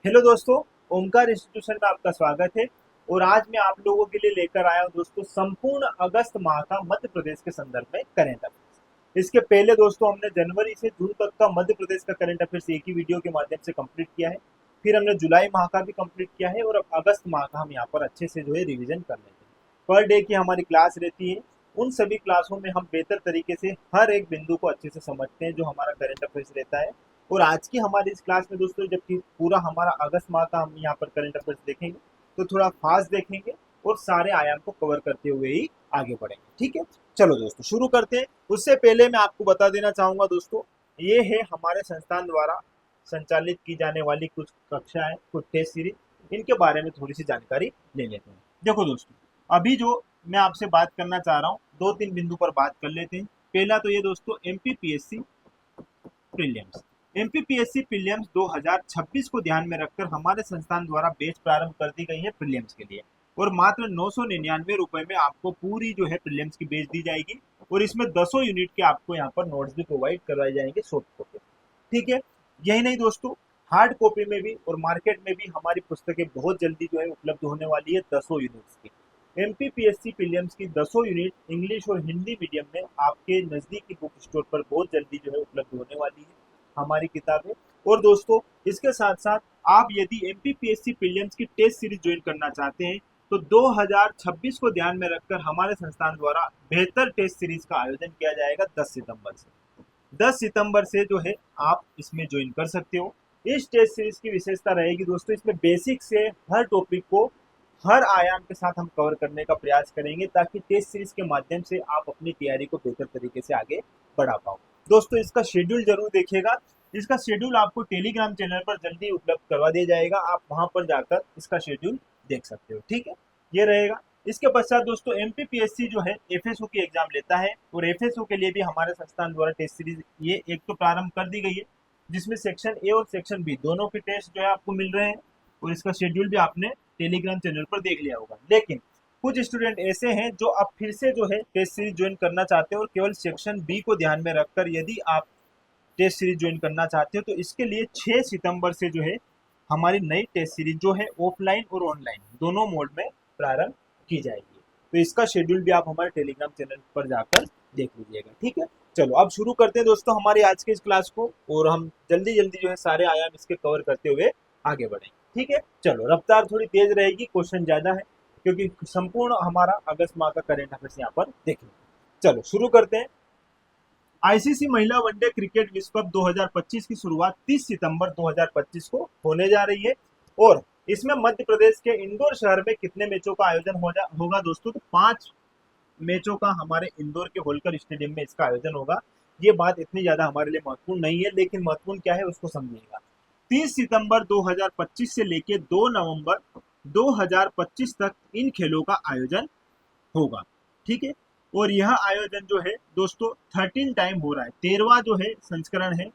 Hello दोस्तों, Omkar institution में आपका स्वागत है। और आज मैं आप लोगों के लिए लेकर आया हूं दोस्तों संपूर्ण अगस्त माह का मध्य प्रदेश के संदर्भ में करंट अफेयर्स। इसके पहले दोस्तों हमने जनवरी से जून तक का मध्य प्रदेश का करंट अफेयर्स एक ही वीडियो के माध्यम से कंप्लीट किया है। फिर हमने जुलाई माह का भी कंप्लीट किया है और अब अगस्त माह का हम यहाँ पर अच्छे से जो है रिविजन कर लेते हैं। पर डे की हमारी क्लास रहती है। उन सभी क्लासों में हम बेहतर तरीके से हर एक बिंदु को अच्छे से समझते हैं जो हमारा करंट अफेयर्स रहता है। और आज की हमारी इस क्लास में दोस्तों जबकि पूरा हमारा अगस्त माह का हम यहाँ पर करंट अफेयर्स देखेंगे तो थोड़ा फास्ट देखेंगे और सारे आयाम को कवर करते हुए ही आगे बढ़ेंगे। ठीक है, चलो दोस्तों शुरू करते हैं। उससे पहले मैं आपको बता देना चाहूंगा दोस्तों, ये है हमारे संस्थान द्वारा संचालित की जाने वाली कुछ कक्षाएं, कुछ टेस्ट सीरीज। इनके बारे में थोड़ी सी जानकारी ले लेते हैं। देखो दोस्तों, अभी जो मैं आपसे बात करना चाह रहा हूँ दो तीन बिंदु पर बात कर लेते हैं। पहला तो ये दोस्तों एमपीपीएससी प्रीलिम्स। एमपीपीएससी प्रीलिम्स 2026 को ध्यान में रखकर हमारे संस्थान द्वारा बैच प्रारंभ कर दी गई है प्रीलिम्स के लिए। और मात्र 999 रुपए में आपको पूरी जो है प्रीलिम्स की बैच दी जाएगी। और इसमें 10 यूनिट के आपको यहाँ पर नोट्स भी प्रोवाइड करवाए जाएंगे सॉफ्ट कॉपी। ठीक है, यही नहीं दोस्तों, हार्ड कॉपी में भी और मार्केट में भी हमारी पुस्तकें बहुत जल्दी जो है उपलब्ध होने वाली है 10 यूनिट्स की। एमपीपीएससी प्रीलिम्स की 10 यूनिट इंग्लिश और हिंदी मीडियम में आपके नजदीकी बुक स्टोर पर बहुत जल्दी जो है उपलब्ध होने वाली है हमारी किताबें। और दोस्तों इसके साथ साथ आप यदि एमपीपीएससी प्रीलिम्स की टेस्ट सीरीज ज्वाइन करना चाहते हैं तो 2026 को ध्यान में रखकर हमारे संस्थान द्वारा बेहतर टेस्ट सीरीज का आयोजन किया जाएगा 10 सितंबर से। 10 सितंबर से जो है आप इसमें ज्वाइन कर सकते हो। इस टेस्ट सीरीज की विशेषता रहेगी दोस्तों, इसमें बेसिक से हर टॉपिक को हर आयाम के साथ हम कवर करने का प्रयास करेंगे ताकि टेस्ट सीरीज के माध्यम से आप अपनी तैयारी को बेहतर तरीके से आगे बढ़ा पाओ। दोस्तों इसका शेड्यूल जरूर देखिएगा। इसका शेड्यूल आपको टेलीग्राम चैनल पर जल्दी उपलब्ध करवा दिया जाएगा, आप वहां पर जाकर इसका शेड्यूल देख सकते हो। ठीक है, ये रहेगा। इसके पश्चात दोस्तों एमपीपीएससी जो है एफएसओ की एग्जाम लेता है और एफएसओ के लिए भी हमारे संस्थान द्वारा टेस्ट सीरीज ये एक तो प्रारंभ कर दी गई है, जिसमें सेक्शन ए और सेक्शन बी दोनों के टेस्ट जो है आपको मिल रहे हैं। और इसका शेड्यूल भी आपने टेलीग्राम चैनल पर देख लिया होगा। लेकिन कुछ स्टूडेंट ऐसे हैं जो अब फिर से जो है टेस्ट सीरीज ज्वाइन करना चाहते हैं और केवल सेक्शन बी को ध्यान में रखकर यदि आप टेस्ट सीरीज ज्वाइन करना चाहते हो तो इसके लिए 6 सितंबर से जो है हमारी नई टेस्ट सीरीज जो है ऑफलाइन और ऑनलाइन दोनों मोड में प्रारंभ की जाएगी। तो इसका शेड्यूल भी आप हमारे टेलीग्राम चैनल पर जाकर देख लीजिएगा। ठीक है, चलो अब शुरू करते हैं दोस्तों हमारी आज की इस क्लास को और हम जल्दी जल्दी जो है सारे आयाम इसके कवर करते हुए आगे बढ़ेंगे। ठीक है, चलो रफ्तार थोड़ी तेज रहेगी, क्वेश्चन ज्यादा है क्योंकि संपूर्ण हमारा अगस्त माह का करेंट अफेयर्स यहाँ पर देखेंगे। चलो शुरू करते हैं। आईसीसी महिला वनडे क्रिकेट विश्व कप 2025 की शुरुआत 30 सितंबर 2025 को होने जा रही है। और इसमें मध्य प्रदेश के इंदौर शहर में कितने मैचों का आयोजन होगा दोस्तों, तो 5 मैचों का हमारे इंदौर के होलकर स्टेडियम में इसका आयोजन होगा। ये बात इतनी ज्यादा हमारे लिए महत्वपूर्ण नहीं है, लेकिन महत्वपूर्ण क्या है उसको समझिएगा। 30 सितंबर 2025 से लेकर 2 नवंबर 2025 तक इन खेलों का आयोजन होगा। ठीक है, और यह आयोजन जो है दोस्तों 13 टाइम हो रहा है, 13वां जो है संस्करण है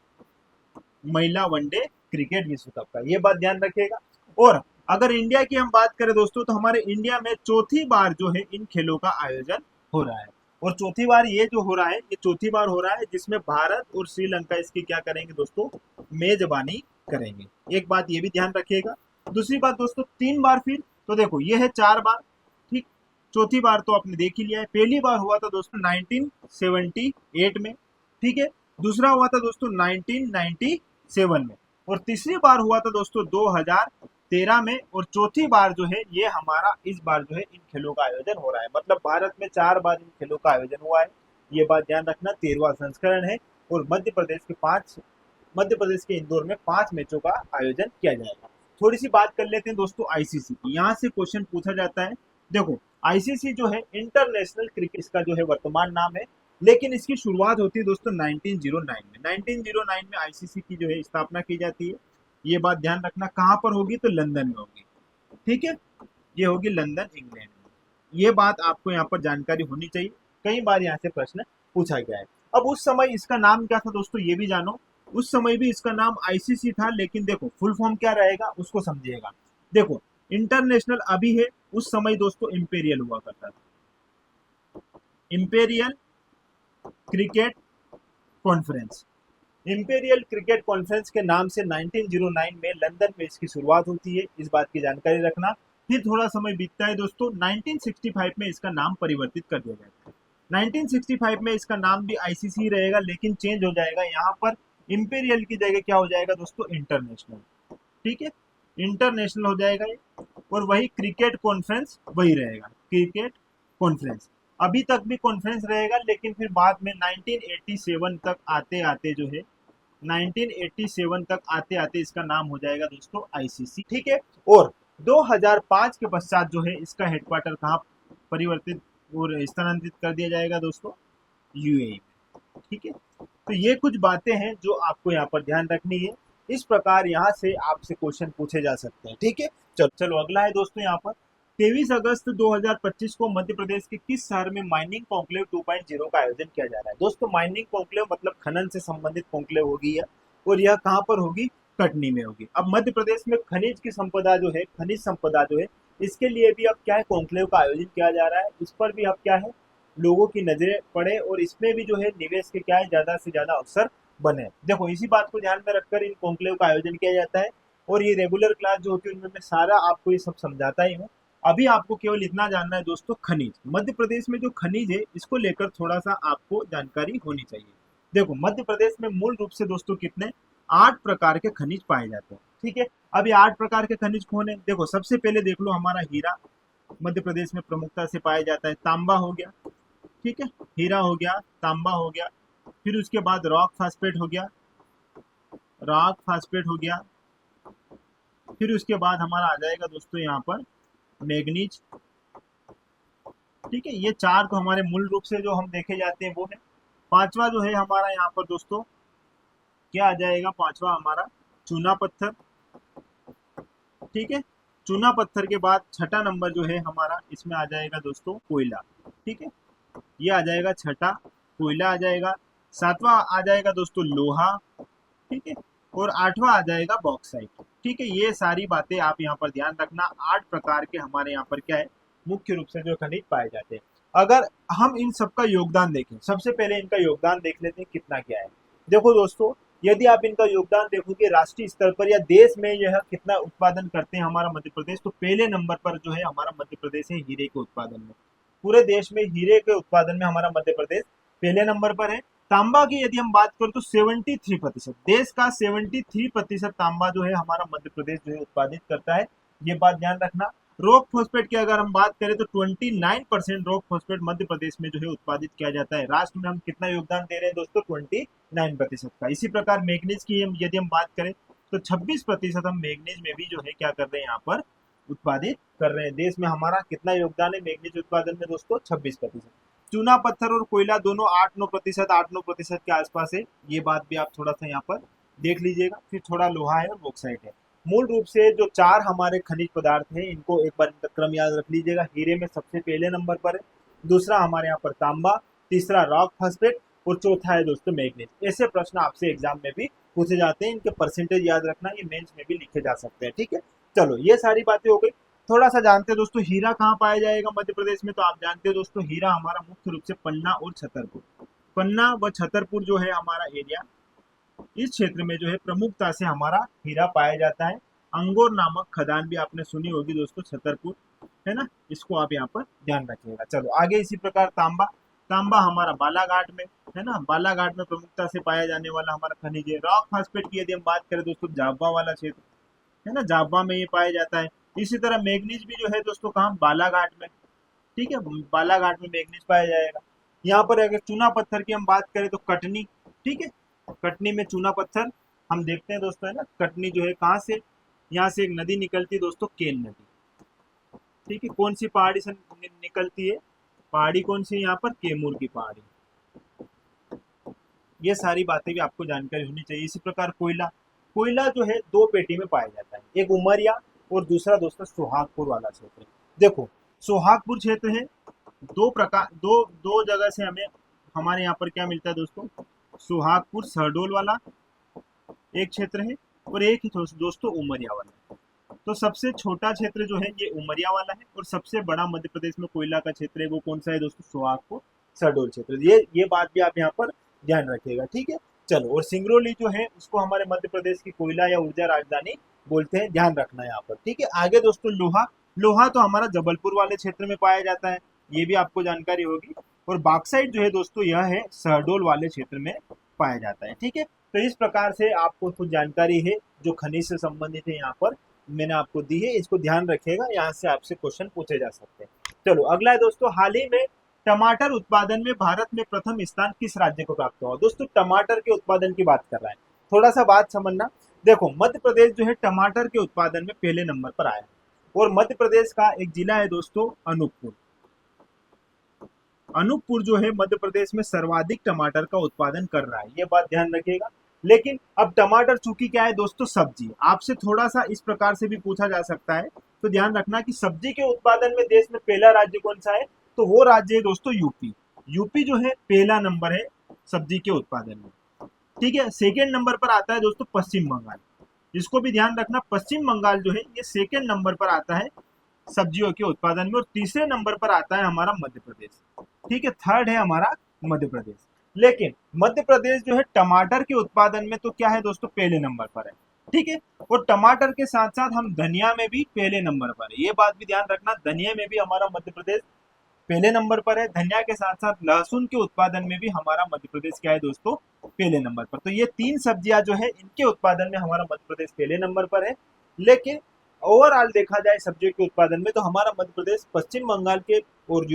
महिला वनडे क्रिकेट विश्व कप का, ये बात ध्यान रखिएगा। और अगर इंडिया की हम बात करें दोस्तों तो हमारे इंडिया में चौथी बार जो है इन खेलों का आयोजन हो रहा है। और चौथी बार ये जो हो रहा है ये चौथी बार हो रहा है जिसमें भारत और श्रीलंका इसकी क्या करेंगे दोस्तों, मेजबानी करेंगे। एक बात ये भी ध्यान रखिएगा। दूसरी बात दोस्तों 3 बार फिर तो देखो ये है 4 बार। ठीक, चौथी बार तो आपने देख ही लिया है। पहली बार हुआ था दोस्तों 1978 में। ठीक है, दूसरा हुआ था दोस्तों 1997 में और तीसरी बार हुआ था दोस्तों 2013 में। और चौथी बार जो है ये हमारा इस बार जो है इन खेलों का आयोजन हो रहा है। मतलब भारत में 4 बार इन खेलों का आयोजन हुआ है, ये बात ध्यान रखना। 13वां संस्करण है और मध्य प्रदेश के इंदौर में 5 मैचों का आयोजन किया जाएगा। थोड़ी सी बात कर लेते हैं दोस्तों आईसीसी की, यहाँ से क्वेश्चन पूछा जाता है। देखो आईसीसी जो है इंटरनेशनल क्रिकेट इसका जो है वर्तमान नाम है, लेकिन इसकी शुरुआत होती है दोस्तों 1909 में। 1909 में आईसीसी की जो है स्थापना की जाती है। ये बात ध्यान रखना, कहाँ पर होगी तो लंदन में होगी। ठीक है, ये होगी लंदन इंग्लैंड में। ये बात आपको यहाँ पर जानकारी होनी चाहिए, कई बार यहाँ से प्रश्न पूछा गया है। अब उस समय इसका नाम क्या था दोस्तों ये भी जानो। उस समय भी इसका नाम आईसीसी था, लेकिन देखो फुल फॉर्म क्या रहेगा उसको समझिएगा। देखो इंटरनेशनल अभी है, उस समय दोस्तों इंपेरियल हुआ करता था, imperial cricket conference. Imperial cricket conference के नाम से 1909 में लंदन में इसकी शुरुआत होती है, इस बात की जानकारी रखना। फिर थोड़ा समय बीतता है दोस्तों, 1965 में इसका नाम परिवर्तित कर दिया जाता है। 1965 में इसका नाम भी आईसीसी रहेगा, लेकिन चेंज हो जाएगा, यहाँ पर इंपीरियल की जगह क्या हो जाएगा दोस्तों, इंटरनेशनल। ठीक है, इंटरनेशनल हो जाएगा ये, और वही क्रिकेट कॉन्फ्रेंस वही रहेगा, क्रिकेट कॉन्फ्रेंस। अभी तक भी कॉन्फ्रेंस रहेगा, लेकिन फिर बाद में 1987 तक आते आते जो है, 1987 तक आते आते इसका नाम हो जाएगा दोस्तों आईसीसी। ठीक है, और 2005 के पश्चात जो है इसका हेडक्वार्टर कहाँ परिवर्तित और स्थानांतरित कर दिया जाएगा दोस्तों, यूएई। ठीक है, तो ये कुछ बातें हैं जो आपको यहाँ पर ध्यान रखनी है। इस प्रकार यहाँ से आपसे क्वेश्चन पूछे जा सकते हैं। ठीक है, चलो अगला है दोस्तों यहाँ पर 23 अगस्त 2025 को मध्य प्रदेश के किस शहर में माइनिंग कॉन्क्लेव 2.0 का आयोजन किया जा रहा है। दोस्तों माइनिंग कॉन्क्लेव मतलब खनन से संबंधित कॉन्क्लेव होगी है, और यह कहाँ पर होगी, कटनी में होगी। अब मध्य प्रदेश में खनिज की संपदा जो है, खनिज संपदा जो है, इसके लिए भी अब क्या है, कॉन्क्लेव का आयोजन किया जा रहा है। इस पर भी अब क्या है, लोगों की नजरें पड़े, और इसमें भी जो है निवेश के क्या है, ज्यादा से ज्यादा अवसर बने। देखो इसी बात को ध्यान में रखकर इन कॉन्क्लेव का आयोजन किया जाता है, और ये रेगुलर क्लास जो होती है उनमें मैं सारा आपको ये सब समझाता ही हूँ। अभी आपको केवल इतना जानना है दोस्तों, खनिज, मध्य प्रदेश में जो खनिज है इसको लेकर थोड़ा सा आपको जानकारी होनी चाहिए। देखो मध्य प्रदेश में मूल रूप से दोस्तों कितने, 8 प्रकार के खनिज पाए जाते हैं। ठीक है, अब ये 8 प्रकार के खनिज कौन है, देखो सबसे पहले देख लो, हमारा हीरा मध्य प्रदेश में प्रमुखता से पाया जाता है। तांबा हो गया, ठीक है, हीरा हो गया, तांबा हो गया, फिर उसके बाद रॉक फास्फेट हो गया, रॉक फास्फेट हो गया, फिर उसके बाद हमारा आ जाएगा दोस्तों यहाँ पर मैग्नीज। ठीक है, ये 4 तो हमारे मूल रूप से जो हम देखे जाते हैं वो है। 5वां जो है हमारा यहाँ पर दोस्तों क्या आ जाएगा, 5वां हमारा चूना पत्थर। ठीक है, चूना पत्थर के बाद 6ठा नंबर जो है हमारा, इसमें आ जाएगा दोस्तों कोयला। ठीक है, ये आ जाएगा 6ठा, कोयला आ जाएगा। 7वां आ जाएगा दोस्तों लोहा। ठीक है, और 8वां आ जाएगा बॉक्साइट। ठीक है, ये सारी बातें आप यहाँ पर ध्यान रखना। 8 प्रकार के हमारे यहाँ पर क्या है, मुख्य रूप से जो खनिज पाए जाते हैं। अगर हम इन सबका योगदान देखें, सबसे पहले इनका योगदान देख लेते हैं कितना क्या है। देखो दोस्तों, यदि आप इनका योगदान देखोगे राष्ट्रीय स्तर पर या देश में यह कितना उत्पादन करते हैं हमारा मध्य प्रदेश, तो पहले नंबर पर जो है हमारा मध्य प्रदेश है हीरे के उत्पादन में। पूरे देश में हीरे के उत्पादन में हमारा मध्य प्रदेश पहले नंबर पर है। तांबा की यदि हम बात करें तो 73%, देश का 73% तांबा जो है हमारा मध्य प्रदेश जो है उत्पादित करता है, ये बात ध्यान रखना। रॉक फॉस्फेट की अगर हम बात करें तो 29% रॉक फॉस्फेट मध्य प्रदेश में जो है उत्पादित किया जाता है। राष्ट्र में हम कितना योगदान दे रहे हैं दोस्तों, 29% का। इसी प्रकार मैग्नीज की यदि हम बात करें तो 26% हम मैग्नीज में भी जो है क्या कर रहे हैं, यहाँ पर उत्पादित कर रहे हैं। देश में हमारा कितना योगदान है मैग्नीज उत्पादन में दोस्तों, 26%। चूना पत्थर और कोयला दोनों 8-9% के आसपास है, ये बात भी आप थोड़ा सा यहाँ पर देख लीजिएगा। फिर थोड़ा लोहा है और बॉक्साइट है। मूल रूप से जो 4 हमारे खनिज पदार्थ हैं, इनको एक बार क्रम याद रख लीजिएगा। हीरे में सबसे पहले नंबर पर है, दूसरा हमारे यहाँ पर तांबा, तीसरा रॉक फास्फेट, और चौथा है दोस्तों मैग्नीज। ऐसे प्रश्न आपसे एग्जाम में भी पूछे जाते हैं, इनके परसेंटेज याद रखना, ये मेंस में भी लिखे जा सकते हैं। ठीक है, चलो ये सारी बातें हो गई। थोड़ा सा जानते हैं दोस्तों हीरा कहाँ पाया जाएगा मध्य प्रदेश में, तो आप जानते हैं दोस्तों हीरा हमारा मुख्य रूप से पन्ना और छतरपुर, पन्ना व छतरपुर जो है हमारा एरिया, इस क्षेत्र में जो है प्रमुखता से हमारा हीरा पाया जाता है। अंगोर नामक खदान भी आपने सुनी होगी दोस्तों, छतरपुर है ना, इसको आप यहाँ पर ध्यान रखिएगा। चलो आगे इसी प्रकार तांबा, तांबा हमारा बालाघाट में है ना, बालाघाट में प्रमुखता से पाया जाने वाला हमारा खनिज है। रॉक फास्फेट की यदि हम बात करें दोस्तों, जावा वाला क्षेत्र है ना, जावा में ये पाया जाता है। इसी तरह मैग्नीज भी जो है दोस्तों कहाँ, बालाघाट में। ठीक है, बालाघाट में मैग्नीज पाया जाएगा। यहाँ पर अगर चूना पत्थर की हम बात करें तो कटनी, ठीक है, कटनी में चूना पत्थर हम देखते हैं दोस्तों है ना। कटनी जो है कहाँ से, यहाँ से एक नदी निकलती है दोस्तों, केन नदी। ठीक है, कौन सी पहाड़ी से निकलती है, पहाड़ी कौन सी, यहाँ पर कैमूर की पहाड़ी। ये सारी बातें भी आपको जानकारी होनी चाहिए। इसी प्रकार कोयला, कोयला जो है 2 पेटी में पाया जाता है, एक उमरिया और दूसरा दोस्तों सुहागपुर वाला क्षेत्र। देखो सुहागपुर क्षेत्र है, दो जगह से हमें हमारे यहाँ पर क्या मिलता है दोस्तों, सुहागपुर शहडोल वाला एक क्षेत्र है, और एक ही दोस्तों उमरिया वाला। तो सबसे छोटा क्षेत्र जो है ये उमरिया वाला है, और सबसे बड़ा मध्य प्रदेश में कोयला का क्षेत्र है वो कौन सा है दोस्तों, सुहागपुर शहडोल क्षेत्र। ये बात भी आप यहाँ पर ध्यान रखिएगा। ठीक है, चलो, और सिंगरौली जो है उसको हमारे मध्य प्रदेश की कोयला या ऊर्जा राजधानी बोलते हैं, ध्यान रखना है यहाँ पर। ठीक है, आगे दोस्तों लोहा, लोहा तो हमारा जबलपुर वाले क्षेत्र में पाया जाता है, ये भी आपको जानकारी होगी। और बॉक्साइट जो है दोस्तों यह है शहडोल वाले क्षेत्र में पाया जाता है। ठीक है, तो इस प्रकार से आपको कुछ जानकारी है जो खनिज से संबंधित है यहाँ पर मैंने आपको दी है, इसको ध्यान रखिएगा, यहाँ से आपसे क्वेश्चन पूछे जा सकते हैं। चलो अगला है दोस्तों, हाल ही में टमाटर उत्पादन में भारत में प्रथम स्थान किस राज्य को प्राप्त हुआ? दोस्तों टमाटर के उत्पादन की बात कर रहा है, थोड़ा सा बात समझना। देखो मध्य प्रदेश जो है टमाटर के उत्पादन में पहले नंबर पर आया है, और मध्य प्रदेश का एक जिला है दोस्तों अनूपपुर। अनूपपुर जो है मध्य प्रदेश में सर्वाधिक टमाटर का उत्पादन कर रहा है, ये बात ध्यान रखिएगा। लेकिन अब टमाटर चूंकि क्या है दोस्तों सब्जी, आपसे थोड़ा सा इस प्रकार से भी पूछा जा सकता है, तो ध्यान रखना कि सब्जी के उत्पादन में देश में पहला राज्य कौन सा है, तो वो राज्य है दोस्तों यूपी। यूपी जो है पहला नंबर है सब्जी के उत्पादन में। ठीक है, सेकेंड नंबर पर आता है दोस्तों पश्चिम बंगाल, इसको भी ध्यान रखना, पश्चिम बंगाल जो है ये सेकेंड नंबर पर आता है सब्जियों के उत्पादन में, और तीसरे नंबर पर आता है हमारा मध्य प्रदेश। ठीक है, थर्ड है हमारा मध्य प्रदेश। लेकिन मध्य प्रदेश जो है टमाटर के उत्पादन में तो क्या है दोस्तों पहले नंबर पर है। ठीक है, और टमाटर के साथ साथ हम धनिया में भी पहले नंबर पर है, ये बात भी ध्यान रखना, धनिया में भी हमारा मध्य प्रदेश पहले नंबर पर है। धनिया के साथ साथ लहसुन के उत्पादन में भी हमारा मध्य प्रदेश क्या है दोस्तों पहले नंबर पर। तो ये तीन सब्जियां जो है इनके उत्पादन में हमारा मध्य प्रदेश पहले नंबर पर है। लेकिन ओवरऑल देखा जाए सब्जियों के उत्पादन में तो हमारा मध्य प्रदेश पश्चिम बंगाल के और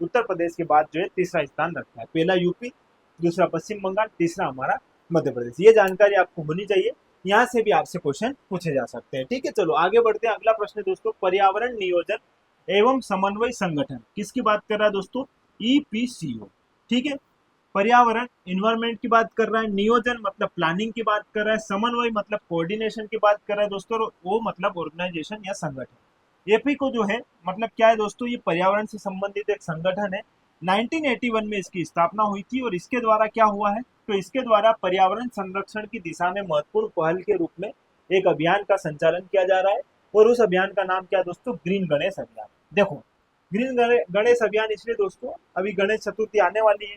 उत्तर प्रदेश के बाद जो है तीसरा स्थान रखता है, पहला यूपी, दूसरा पश्चिम बंगाल, तीसरा हमारा मध्य प्रदेश। ये जानकारी आपको होनी चाहिए, यहाँ से भी आपसे क्वेश्चन पूछे जा सकते हैं। ठीक है, चलो आगे बढ़ते हैं। अगला प्रश्न दोस्तों, पर्यावरण नियोजन एवं समन्वय संगठन किसकी बात कर रहा है दोस्तों? ईपीसीओ। ठीक है, पर्यावरण इन्वायरमेंट की बात कर रहा है, नियोजन मतलब प्लानिंग की बात कर रहा है, समन्वय मतलब कोऑर्डिनेशन की बात कर रहा है दोस्तों, और वो मतलब ऑर्गेनाइजेशन या संगठन। एपी को जो है मतलब क्या है दोस्तों, ये पर्यावरण से संबंधित एक संगठन है। 1981 में इसकी स्थापना हुई थी, और इसके द्वारा क्या हुआ है, तो इसके द्वारा पर्यावरण संरक्षण की दिशा में महत्वपूर्ण पहल के रूप में एक अभियान का संचालन किया जा रहा है, और उस अभियान का नाम क्या है दोस्तों? ग्रीन गणेश अभियान। देखो ग्रीन गणेश अभियान इसलिए दोस्तों, अभी गणेश चतुर्थी आने वाली है,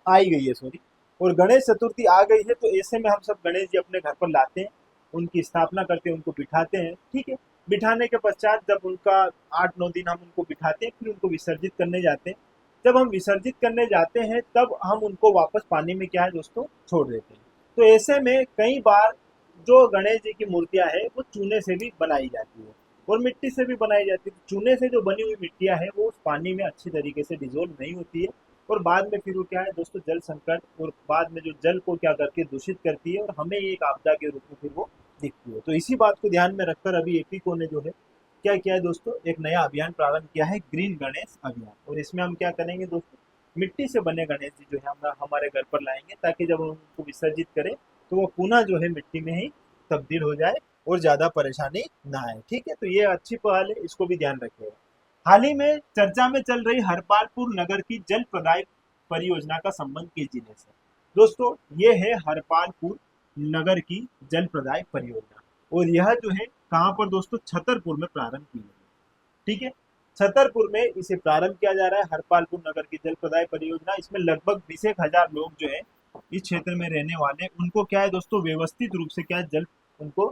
आई गई है सॉरी, और गणेश चतुर्थी आ गई है, तो ऐसे में हम सब गणेश जी अपने घर पर लाते हैं, उनकी स्थापना करते हैं, उनको बिठाते हैं। ठीक है, बिठाने के पश्चात जब उनका 8-9 दिन हम उनको बिठाते हैं, फिर उनको विसर्जित करने जाते हैं। जब हम विसर्जित करने जाते हैं तब हम उनको वापस पानी में क्या है दोस्तों छोड़ देते हैं। तो ऐसे में कई बार जो गणेश जी की मूर्तियां हैं वो चूने से भी बनाई जाती है और मिट्टी से भी बनाई जाती है। चूने से जो बनी हुई मिट्टियां हैं वो उस पानी में अच्छी तरीके से डिजोल्व नहीं होती है, और बाद में फिर वो क्या है दोस्तों जल संकट, और बाद में जो जल को क्या करके दूषित करती है, और हमें एक आपदा के रूप में फिर वो दिखती है। तो इसी बात को ध्यान में रखकर अभी एपीको ने जो है क्या किया है दोस्तों, एक नया अभियान प्रारंभ किया है, ग्रीन गणेश अभियान। और इसमें हम क्या करेंगे दोस्तों, मिट्टी से बने गणेश जी जो है हम हमारे घर पर लाएंगे, ताकि जब हम उनको विसर्जित करें तो वो पुनः जो है मिट्टी में ही तब्दील हो जाए और ज्यादा परेशानी ना आए। ठीक है, तो ये अच्छी पहल है, इसको भी ध्यान रखिएगा। हाल ही में चर्चा में चल रही हरपालपुर नगर की जल प्रदाय परियोजना का संबंध किस जिले से? दोस्तों ये है हरपालपुर नगर की जल प्रदाय परियोजना, और यह जो है कहाँ पर दोस्तों? छतरपुर में प्रारंभ की गई। ठीक है, छतरपुर में इसे प्रारंभ किया जा रहा है, हरपालपुर नगर की जल प्रदाय परियोजना। इसमें लगभग 20,000 लोग जो है इस क्षेत्र में रहने वाले, उनको क्या है दोस्तों व्यवस्थित रूप से क्या जल उनको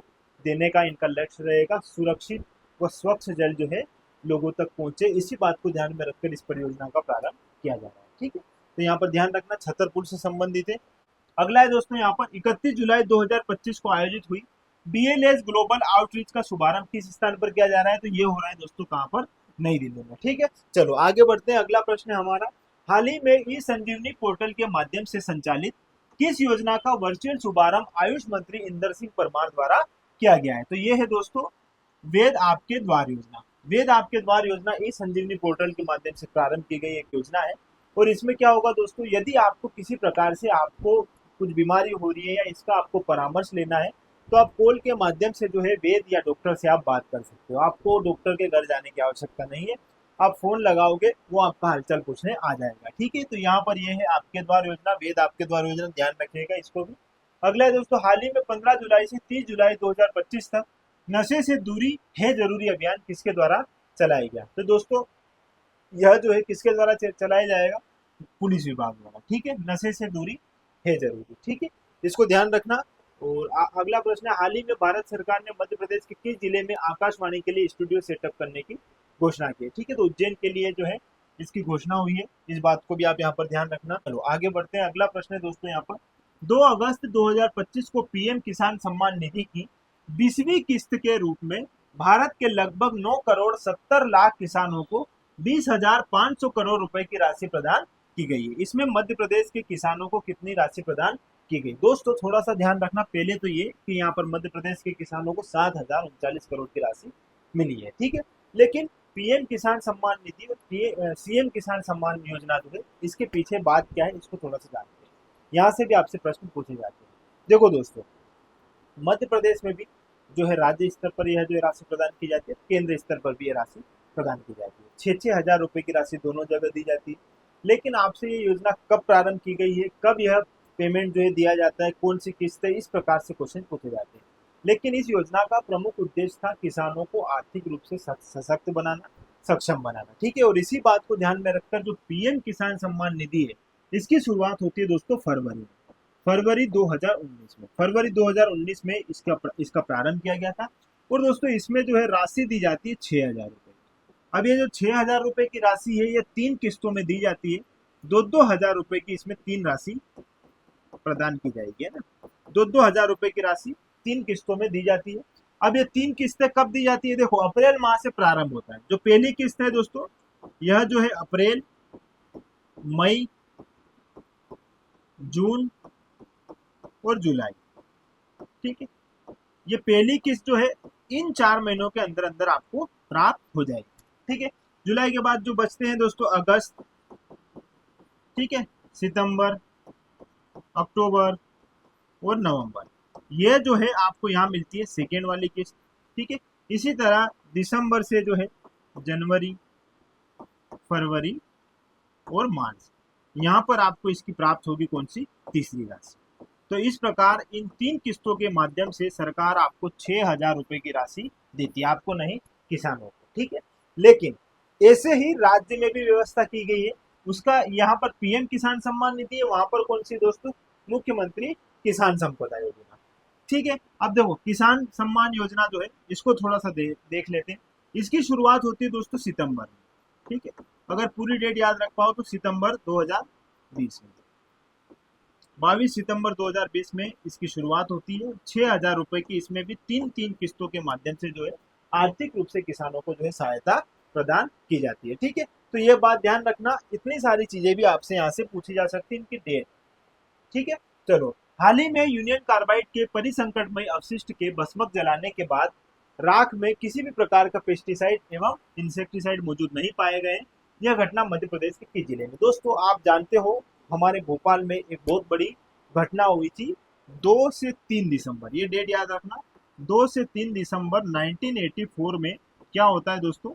देने का इनका लक्ष्य रहेगा। सुरक्षित व स्वच्छ जल जो है लोगों तक पहुंचे, इसी बात को ध्यान में रखकर इस परियोजना का प्रारंभ किया जा रहा है। ठीक है, तो यहाँ पर ध्यान रखना छतरपुर से संबंधित है। अगला है दोस्तों यहाँ पर 31 जुलाई 2025 को आयोजित हुई BLS ग्लोबल आउटरीच का शुभारंभ किस स्थान पर किया जा रहा है? तो ये हो रहा है दोस्तों कहाँ पर? नई दिल्ली में। ठीक है, चलो आगे बढ़ते हैं। अगला प्रश्न है हमारा, हाल ही में ई संजीवनी पोर्टल के माध्यम से संचालित किस योजना का वर्चुअल शुभारंभ आयुष मंत्री इंदर सिंह परमार द्वारा किया गया है? तो ये है दोस्तों वेद आपके द्वार योजना। वेद आपके द्वार योजना ई संजीवनी पोर्टल के माध्यम से प्रारंभ की गई एक योजना है, और इसमें क्या होगा दोस्तों, यदि आपको किसी प्रकार से आपको कुछ बीमारी हो रही है या इसका आपको परामर्श लेना है, तो आप कॉल के माध्यम से जो है वेद या डॉक्टर से आप बात कर सकते हो। आपको डॉक्टर के घर जाने की आवश्यकता नहीं है, आप फोन लगाओगे वो आपका हालचाल पूछने आ जाएगा। ठीक है, तो यहाँ पर ये है आपके द्वार योजना, वेद आपके द्वार योजना, ध्यान रखिएगा इसको भी। अगला है दोस्तों, हाल ही में 15 जुलाई से 30 जुलाई 2025 तक नशे से दूरी है जरूरी अभियान किसके द्वारा चलाया गया? तो दोस्तों यह जो है किसके द्वारा चलाया जाएगा? पुलिस विभाग द्वारा। ठीक है, नशे से दूरी है जरूरी। ठीक है, इसको ध्यान रखना। और अगला प्रश्न है, हाल ही में भारत सरकार ने मध्य प्रदेश के किस जिले में आकाशवाणी के लिए स्टूडियो सेटअप करने की घोषणा की है? ठीक है, तो उज्जैन के लिए जो है इसकी घोषणा हुई है, इस बात को भी आप यहाँ पर ध्यान रखना। चलो आगे बढ़ते हैं। अगला प्रश्न है दोस्तों यहाँ पर, 2 अगस्त 2025 को पीएम किसान सम्मान निधि की 20वीं किस्त के रूप में भारत के लगभग 9 करोड़ 70 लाख किसानों को 20,500 करोड़ रुपए की राशि प्रदान की गई है। इसमें मध्य प्रदेश के किसानों को कितनी राशि प्रदान की गई? दोस्तों थोड़ा सा ध्यान रखना, पहले तो ये कि यहाँ पर मध्य प्रदेश के किसानों को 7,039 करोड़ की राशि मिली है। ठीक है, लेकिन पीएम किसान सम्मान निधि और सीएम किसान सम्मान योजना जो है, इसके पीछे बात क्या है, इसको थोड़ा सा जानते हैं। यहाँ से भी आपसे प्रश्न पूछे जाते हैं। देखो दोस्तों, मध्य प्रदेश में भी जो है राज्य स्तर पर यह जो राशि प्रदान की जाती है, केंद्र स्तर पर भी यह राशि प्रदान की जाती है। 6,000 रुपए की राशि दोनों जगह दी जाती है। लेकिन आपसे ये योजना कब प्रारंभ की गई है, कब यह पेमेंट जो है दिया जाता है, कौन सी किस्त है, इस प्रकार से क्वेश्चन पूछे जाते हैं। लेकिन इस योजना का प्रमुख उद्देश्य था किसानों को आर्थिक रूप से सशक्त बनाना, सक्षम बनाना। ठीक है, और इसी बात को ध्यान में रखकर जो पीएम किसान सम्मान निधि है, इसकी शुरुआत होती है दोस्तों फरवरी 2019 में। फरवरी 2019 में इसका प्रारंभ किया गया था। और दोस्तों इसमें जो है राशि दी जाती है 6,000 रुपए। अब ये जो 6,000 रुपए की राशि है, ये 3 किस्तों में दी जाती है। 2,000 रुपए की इसमें 3 राशि प्रदान की जाएगी, है ना। 2,000 रुपए की राशि 3 किस्तों में दी जाती है। अब ये 3 किस्तें कब दी जाती है? देखो, अप्रैल माह से प्रारंभ होता है। जो पहली किस्त है दोस्तों, यह जो है अप्रैल, मई, जून और जुलाई। ठीक है, ये पहली किस्त जो है इन 4 महीनों के अंदर अंदर आपको प्राप्त हो जाएगी। ठीक है, जुलाई के बाद जो बचते हैं दोस्तों अगस्त, ठीक है, सितंबर, अक्टूबर और नवंबर, ये जो है आपको यहाँ मिलती है सेकेंड वाली किस्त। ठीक है, इसी तरह दिसंबर से जो है जनवरी, फरवरी और मार्च, यहाँ पर आपको इसकी प्राप्त होगी कौन सी? तीसरी राशि। तो इस प्रकार इन 3 किस्तों के माध्यम से सरकार आपको 6,000 रुपए की राशि देती है, आपको नहीं, किसानों को। ठीक है, लेकिन ऐसे ही राज्य में भी व्यवस्था की गई है। उसका यहाँ पर पीएम किसान सम्मान निधि है, वहां पर कौन सी दोस्तों? मुख्यमंत्री किसान संपदा योजना। ठीक है, अब देखो किसान सम्मान योजना जो है, इसको थोड़ा सा देख लेते हैं। इसकी शुरुआत होती है दोस्तों सितंबर में। ठीक है, अगर पूरी डेट याद रख पाओ तो सितंबर 2020 में, 22 सितंबर 2020 में इसकी शुरुआत होती है। 6,000 रुपए की इसमें भी 3 किस्तों के माध्यम से जो है आर्थिक रूप से किसानों को जो है सहायता प्रदान की जाती है। ठीक है, तो ये बात ध्यान रखना। इतनी सारी चीजें भी आपसे यहाँ से पूछी जा सकती है, इनकी डेट। ठीक है, चलो, हाल ही में यूनियन कार्बाइड के परिसंकटमय अवशिष्ट के भस्मक जलाने के बाद राख में किसी भी प्रकार का पेस्टिसाइड एवं इंसेक्टिसाइड मौजूद नहीं पाए गए। यह घटना मध्य प्रदेश के किस जिले में? दोस्तों आप जानते हो, हमारे भोपाल में एक बहुत बड़ी घटना हुई थी 2 से 3 दिसंबर, ये डेट याद रखना। 2 से 3 दिसंबर 1984 में क्या होता है दोस्तों?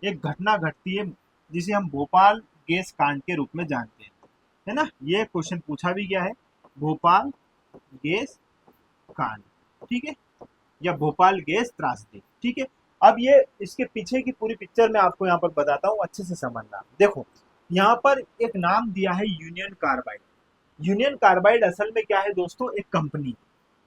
एक घटना घटती है जिसे हम भोपाल गैस कांड के रूप में जानते हैं, है ना। ये क्वेश्चन पूछा भी गया है, भोपाल गैस कांड। ठीक है, या भोपाल गैस त्रासदी। ठीक है, अब ये इसके पीछे की पूरी पिक्चर मैं आपको यहाँ पर बताता हूँ, अच्छे से समझना। देखो, यहाँ पर एक नाम दिया है यूनियन कार्बाइड। यूनियन कार्बाइड असल में क्या है दोस्तों? एक कंपनी।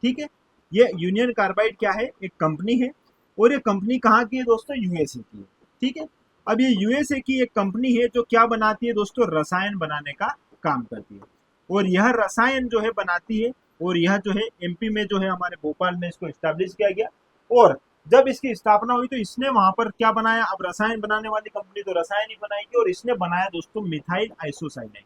ठीक है, ये यूनियन कार्बाइड क्या है? एक कंपनी है। और ये कंपनी कहाँ की है दोस्तों? यूएसए की है। ठीक है, अब ये यूएसए की एक कंपनी है जो क्या बनाती है दोस्तों? रसायन बनाने का काम करती है। और यह रसायन जो है बनाती है, और यह जो है एमपी में जो है हमारे भोपाल में इसको स्टैब्लिश किया गया। और जब इसकी स्थापना हुई तो इसने वहां पर क्या बनाया? अब रसायन बनाने वाली कंपनी तो रसायन ही बनाएगी, और इसने बनाया दोस्तों मिथाइल आइसोसाइनाइड,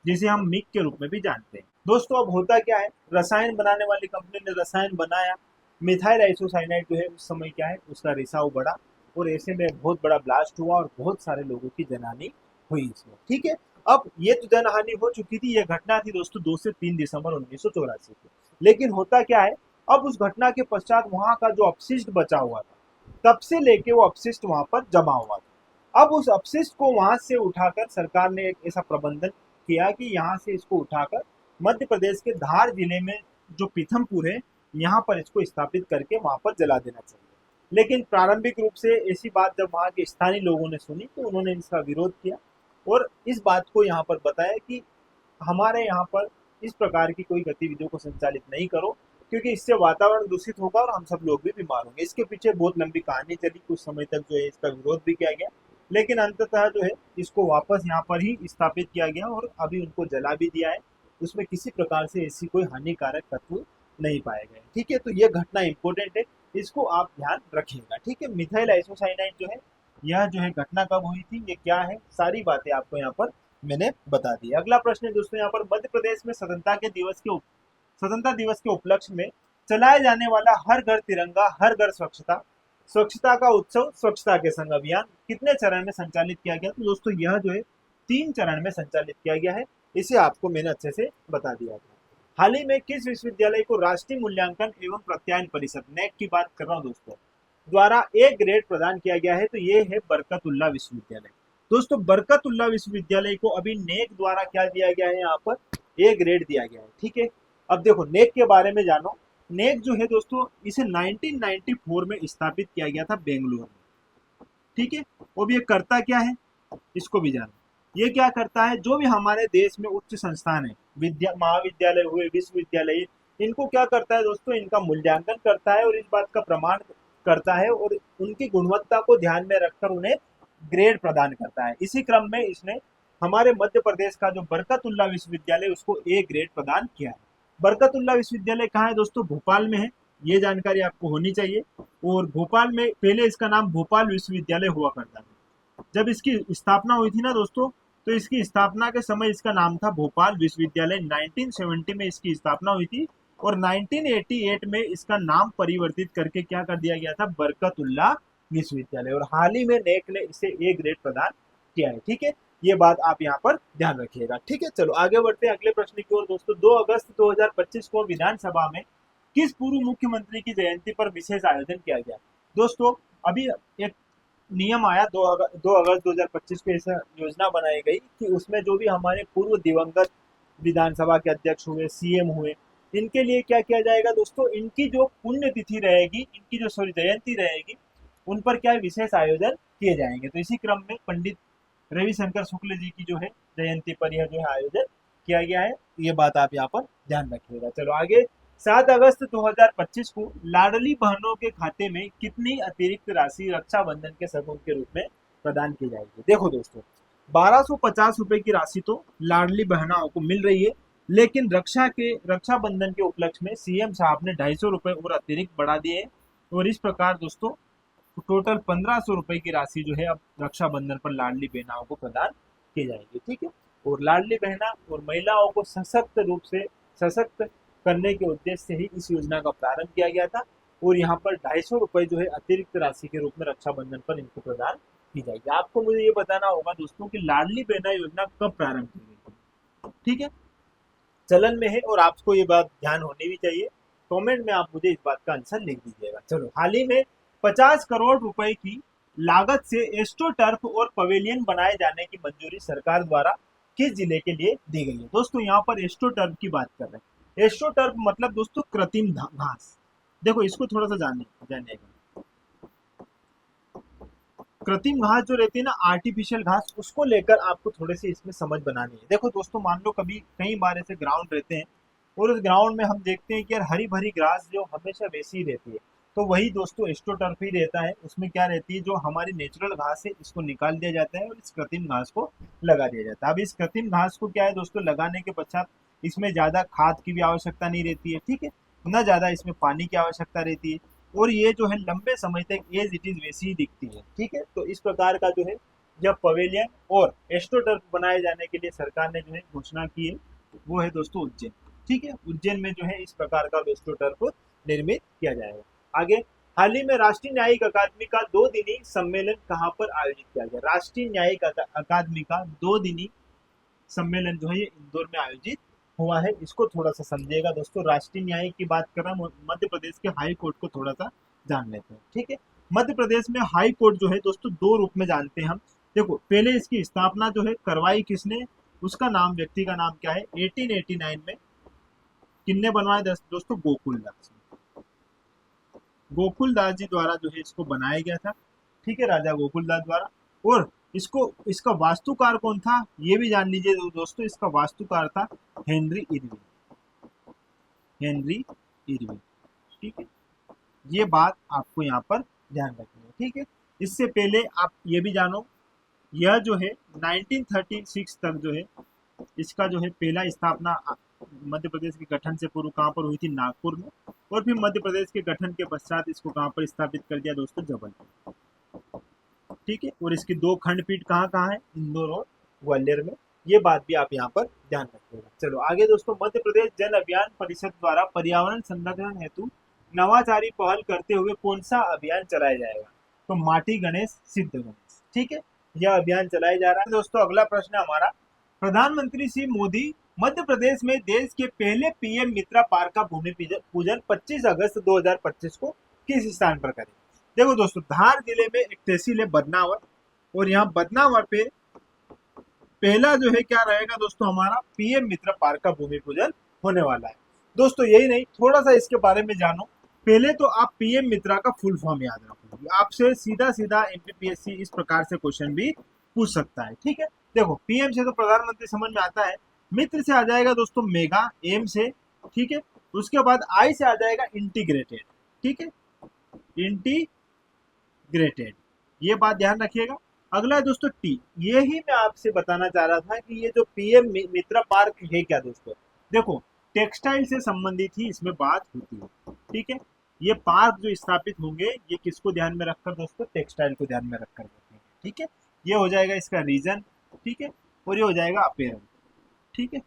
जिसे हम मिक के रूप में भी जानते हैं। दोस्तों अब होता क्या है, रसायन बनाने वाली कंपनी ने रसायन बनाया, मिथाइल आइसोसाइनाइड जो है उस समय क्या है, उसका रिसाव बढ़ा, और ऐसे में बहुत बड़ा ब्लास्ट हुआ और बहुत सारे लोगों की जनहानि हुई इसमें। ठीक है, अब ये तो जनहानि हो चुकी थी, ये घटना थी दोस्तों 2 से 3 दिसंबर 1984 की। लेकिन होता क्या है, अब उस घटना के पश्चात वहां का जो अपशिष्ट बचा हुआ था, तब से लेके वो अपशिष्ट वहां पर जमा हुआ था। अब उस अपशिष्ट को वहां से उठाकर सरकार ने एक ऐसा प्रबंधन किया कि यहाँ से इसको उठाकर मध्य प्रदेश के धार जिले में जो पीथमपुर है, यहाँ पर इसको स्थापित करके वहां पर जला देना चाहिए। लेकिन प्रारंभिक रूप से ऐसी बात जब वहां के स्थानीय लोगों ने सुनी तो उन्होंने इसका विरोध किया, और इस बात को यहाँ पर बताया कि हमारे यहाँ पर इस प्रकार की कोई गतिविधियों को संचालित नहीं करो, क्योंकि इससे वातावरण दूषित होगा और हम सब लोग भी बीमार होंगे। इसके पीछे बहुत लंबी कहानी चली, कुछ समय तक जो है इसका विरोध भी किया गया, लेकिन अंततः जो है इसको वापस यहाँ पर ही स्थापित किया गया और अभी उनको जला भी दिया है। उसमें किसी प्रकार से ऐसी कोई हानिकारक तत्व नहीं पाए गए। ठीक है, तो ये घटना इंपॉर्टेंट है, इसको आप ध्यान रखिएगा। ठीक है, मिथाइल आइसोसाइनाइड जो है, यह जो है घटना कब हुई थी, ये क्या है, सारी बातें आपको यहाँ पर मैंने बता दी। अगला प्रश्न है दोस्तों यहाँ पर, मध्य प्रदेश में स्वतंत्रता दिवस के उपलक्ष्य में चलाए जाने वाला हर घर तिरंगा हर घर स्वच्छता स्वच्छता का उत्सव स्वच्छता के संग अभियान कितने चरण में संचालित किया गया? तो दोस्तों यह जो है 3 चरण में संचालित किया गया है, इसे आपको मैंने अच्छे से बता दिया था। हाल ही में किस विश्वविद्यालय को राष्ट्रीय मूल्यांकन एवं प्रत्यायन परिषद, नेक की बात कर रहा हूँ दोस्तों, द्वारा ए ग्रेड प्रदान किया गया है? तो ये है बरकतुल्ला विश्वविद्यालय। दोस्तों बरकतुल्ला विश्वविद्यालय को अभी नेक द्वारा क्या दिया गया है, यहाँ पर ए ग्रेड दिया गया है। ठीक है, अब देखो नेक के बारे में जानो। नेक जो है दोस्तों, इसे 1994 में स्थापित किया गया था बेंगलुरु में। ठीक है, अब ये करता क्या है, इसको भी जानो। ये क्या करता है, जो भी हमारे देश में उच्च संस्थान है, महाविद्यालय हुए, विश्वविद्यालय, इनको क्या करता है दोस्तों, इनका मूल्यांकन करता है और इस बात का प्रमाण करता है और उनकी गुणवत्ता को ध्यान में रखकर उन्हें ग्रेड प्रदान करता है। इसी क्रम में इसने हमारे मध्य प्रदेश का जो बरकतुल्ला विश्वविद्यालय, उसको ए ग्रेड प्रदान किया है। बरकतुल्ला विश्वविद्यालय कहाँ है दोस्तों, भोपाल में है, ये जानकारी आपको होनी चाहिए। और भोपाल में पहले इसका नाम भोपाल विश्वविद्यालय हुआ करता था। जब इसकी स्थापना हुई थी ना दोस्तों, तो इसकी स्थापना के समय इसका नाम था भोपाल विश्वविद्यालय। 1970 में इसकी स्थापना हुई थी और 1988 में इसका नाम परिवर्तित करके क्या कर दिया गया था, बरकतुल्ला विश्वविद्यालय। और हाल ही में नेक ने इसे ए ग्रेड प्रदान किया है। ठीक है, ये बात आप यहाँ पर ध्यान रखिएगा। ठीक है, चलो आगे बढ़ते हैं अगले प्रश्न की ओर दोस्तों। 2 अगस्त 2025 को विधानसभा में किस पूर्व मुख्यमंत्री की जयंती पर विशेष आयोजन किया गया? दोस्तों अभी एक नियम आया 2 अगस्त 2025 को, ऐसा योजना बनाई गई कि उसमें जो भी हमारे पूर्व दिवंगत विधानसभा के अध्यक्ष हुए, सीएम हुए, इनके लिए क्या किया जाएगा दोस्तों, इनकी जो पुण्यतिथि रहेगी, इनकी जो जयंती रहेगी, उन पर क्या विशेष आयोजन किए जाएंगे। तो इसी क्रम में पंडित रविशंकर शुक्ल जी की जो है जयंती पर यह जो है आयोजन किया गया है। ये बात आप यहाँ पर ध्यान रखिएगा। चलो आगे, 7 अगस्त 2025 को लाडली बहनों के खाते में कितनी अतिरिक्त राशि रक्षाबंधन के सगुन के रूप में प्रदान की जाएगी? देखो दोस्तों, 1250 रुपए की राशि तो लाडली बहनाओं को मिल रही है, लेकिन रक्षाबंधन के उपलक्ष्य में सीएम साहब ने 250 रुपए और अतिरिक्त बढ़ा दिए और इस प्रकार दोस्तों टोटल 1500 रुपए की राशि जो है अब रक्षाबंधन पर लाडली बहनाओं को प्रदान की जाएगी। ठीक है, और लाडली बहना और महिलाओं को सशक्त करने के उद्देश्य से ही इस योजना का प्रारंभ किया गया था और यहाँ पर 250 रुपए जो है अतिरिक्त राशि के रूप में रक्षाबंधन पर इनको प्रदान की जाएगी। आपको मुझे ये बताना होगा दोस्तों कि लाडली बहना योजना कब प्रारंभ की गई थी। ठीक है, चलन में है और आपको ये बात ध्यान होनी भी चाहिए। कमेंट में आप मुझे इस बात का आंसर लिख दीजिएगा। चलो, हाल ही में 50 करोड़ रुपए की लागत से एस्ट्रोटर्फ और पवेलियन बनाए जाने की मंजूरी सरकार द्वारा किस जिले के लिए दी गई है? दोस्तों यहाँ पर एस्ट्रोटर्फ की बात कर रहे हैं। एस्ट्रोटर्फ मतलब दोस्तों कृत्रिम घास। देखो इसको थोड़ा सा जानिएगा। कृत्रिम घास जो रहती है ना, आर्टिफिशियल घास, उसको लेकर आपको थोड़े से इसमें समझ बनानी है। देखो दोस्तों, मान लो कई बार ऐसे ग्राउंड रहते हैं और उस ग्राउंड में हम देखते हैं कि यार हरी भरी घास जो हमेशा वैसी ही रहती है, तो वही दोस्तों एस्ट्रोटर्फ ही रहता है। उसमें क्या रहती है, जो हमारी नेचुरल घास है इसको निकाल दिया जाता है और इस कृत्रिम घास को लगा दिया जाता है। अब इस कृत्रिम घास को क्या है दोस्तों, लगाने के पश्चात इसमें ज्यादा खाद की भी आवश्यकता नहीं रहती है। ठीक है, न ज्यादा इसमें पानी की आवश्यकता रहती है और ये जो है लंबे समय तक एज इट इज वैसी ही दिखती है। ठीक है, तो इस प्रकार का जो है जब पवेलियन और एस्ट्रोटर्फ बनाए जाने के लिए सरकार ने जो है घोषणा की है, वो है दोस्तों उज्जैन। ठीक है, उज्जैन में जो है इस प्रकार का एस्ट्रोटर्फ निर्मित किया जाएगा। आगे, हाल ही में राष्ट्रीय न्यायिक अकादमी का 2 दिनी सम्मेलन कहाँ पर आयोजित किया गया? राष्ट्रीय न्यायिक अकादमी का 2 दिनी सम्मेलन जो है ये इंदौर में आयोजित हुआ है। इसको थोड़ा सा समझिएगा दोस्तों। राष्ट्रीय न्यायिक की बात कर रहा हूँ, मध्य प्रदेश के हाई कोर्ट को थोड़ा सा जान लेते हैं। ठीक है, मध्य प्रदेश में हाई कोर्ट जो है दोस्तों 2 रूप में जानते हैं हम। देखो, पहले इसकी स्थापना जो है करवाई किसने, उसका नाम, व्यक्ति का नाम क्या है, 1889 में किन्ने बनवाया दोस्तों, गोकुलदास जी द्वारा जो है इसको बनाया गया था। ठीक है, राजा गोकुलदास द्वारा। और इसका वास्तुकार कौन था, ये भी जान लीजिए दोस्तों। इसका वास्तुकार था हेनरी इरविन। Henry Irwin. ठीक है, ये बात आपको यहाँ पर ध्यान रखनी है। ठीक है, इससे पहले आप ये भी जानो, यह जो है 1936 तक जो है इसका जो है पहला स्थापना मध्य प्रदेश के गठन से पूर्व कहाँ पर हुई थी, नागपुर में। और फिर मध्य प्रदेश के गठन के पश्चात इसको कहाँ पर स्थापित कर दिया दोस्तों, जबलपुर। ठीक है, और इसकी दो खंडपीठ कहाँ कहाँ है, इंदौर और ग्वालियर में। ये बात भी आप यहाँ पर ध्यान रखिएगा। चलो आगे दोस्तों, मध्य प्रदेश जन अभियान परिषद द्वारा पर्यावरण संरक्षण हेतु नवाचारी पहल करते हुए कौन सा अभियान चलाया जाएगा, तो माटी गणेश सिद्ध गणेश। ठीक है, यह अभियान चलाया जा रहा है दोस्तों। अगला प्रश्न हमारा, प्रधानमंत्री श्री मोदी मध्य प्रदेश में देश के पहले पीएम मित्रा पार्क का भूमि पूजन 25 अगस्त 2025 को किस स्थान पर करें। देखो दोस्तों, धार जिले में एक तहसील है बदनावर, और यहाँ बदनावर पे पहला जो है क्या रहेगा दोस्तों, हमारा पीएम मित्र पार्क का भूमि पूजन होने वाला है। दोस्तों यही नहीं, थोड़ा सा इसके बारे में जानो। पहले तो आप पीएम मित्रा का फुल फॉर्म याद रखोगे, आपसे सीधा सीधा एमपीपीएससी इस प्रकार से क्वेश्चन भी पूछ सकता है। ठीक है, देखो पीएम से तो प्रधानमंत्री समझ में आता है, मित्र से आ जाएगा दोस्तों मेगा, एम से। ठीक है, उसके बाद आई से आ जाएगा इंटीग्रेटेड। ठीक है, इंटीग्रेटेड, ये बात ध्यान रखिएगा। अगला है दोस्तों टी। यही मैं आपसे बताना चाह रहा था कि ये जो पीएम मित्रा पार्क है क्या दोस्तों, देखो टेक्सटाइल से संबंधित ही इसमें बात होती है। ठीक है, ये पार्क जो स्थापित होंगे ये किसको ध्यान में रखकर दोस्तों, टेक्सटाइल को ध्यान में रखकर होते हैं। ठीक है, ये हो जाएगा इसका रीजन। ठीक है, और ये हो जाएगा अपेरल। ठीक है,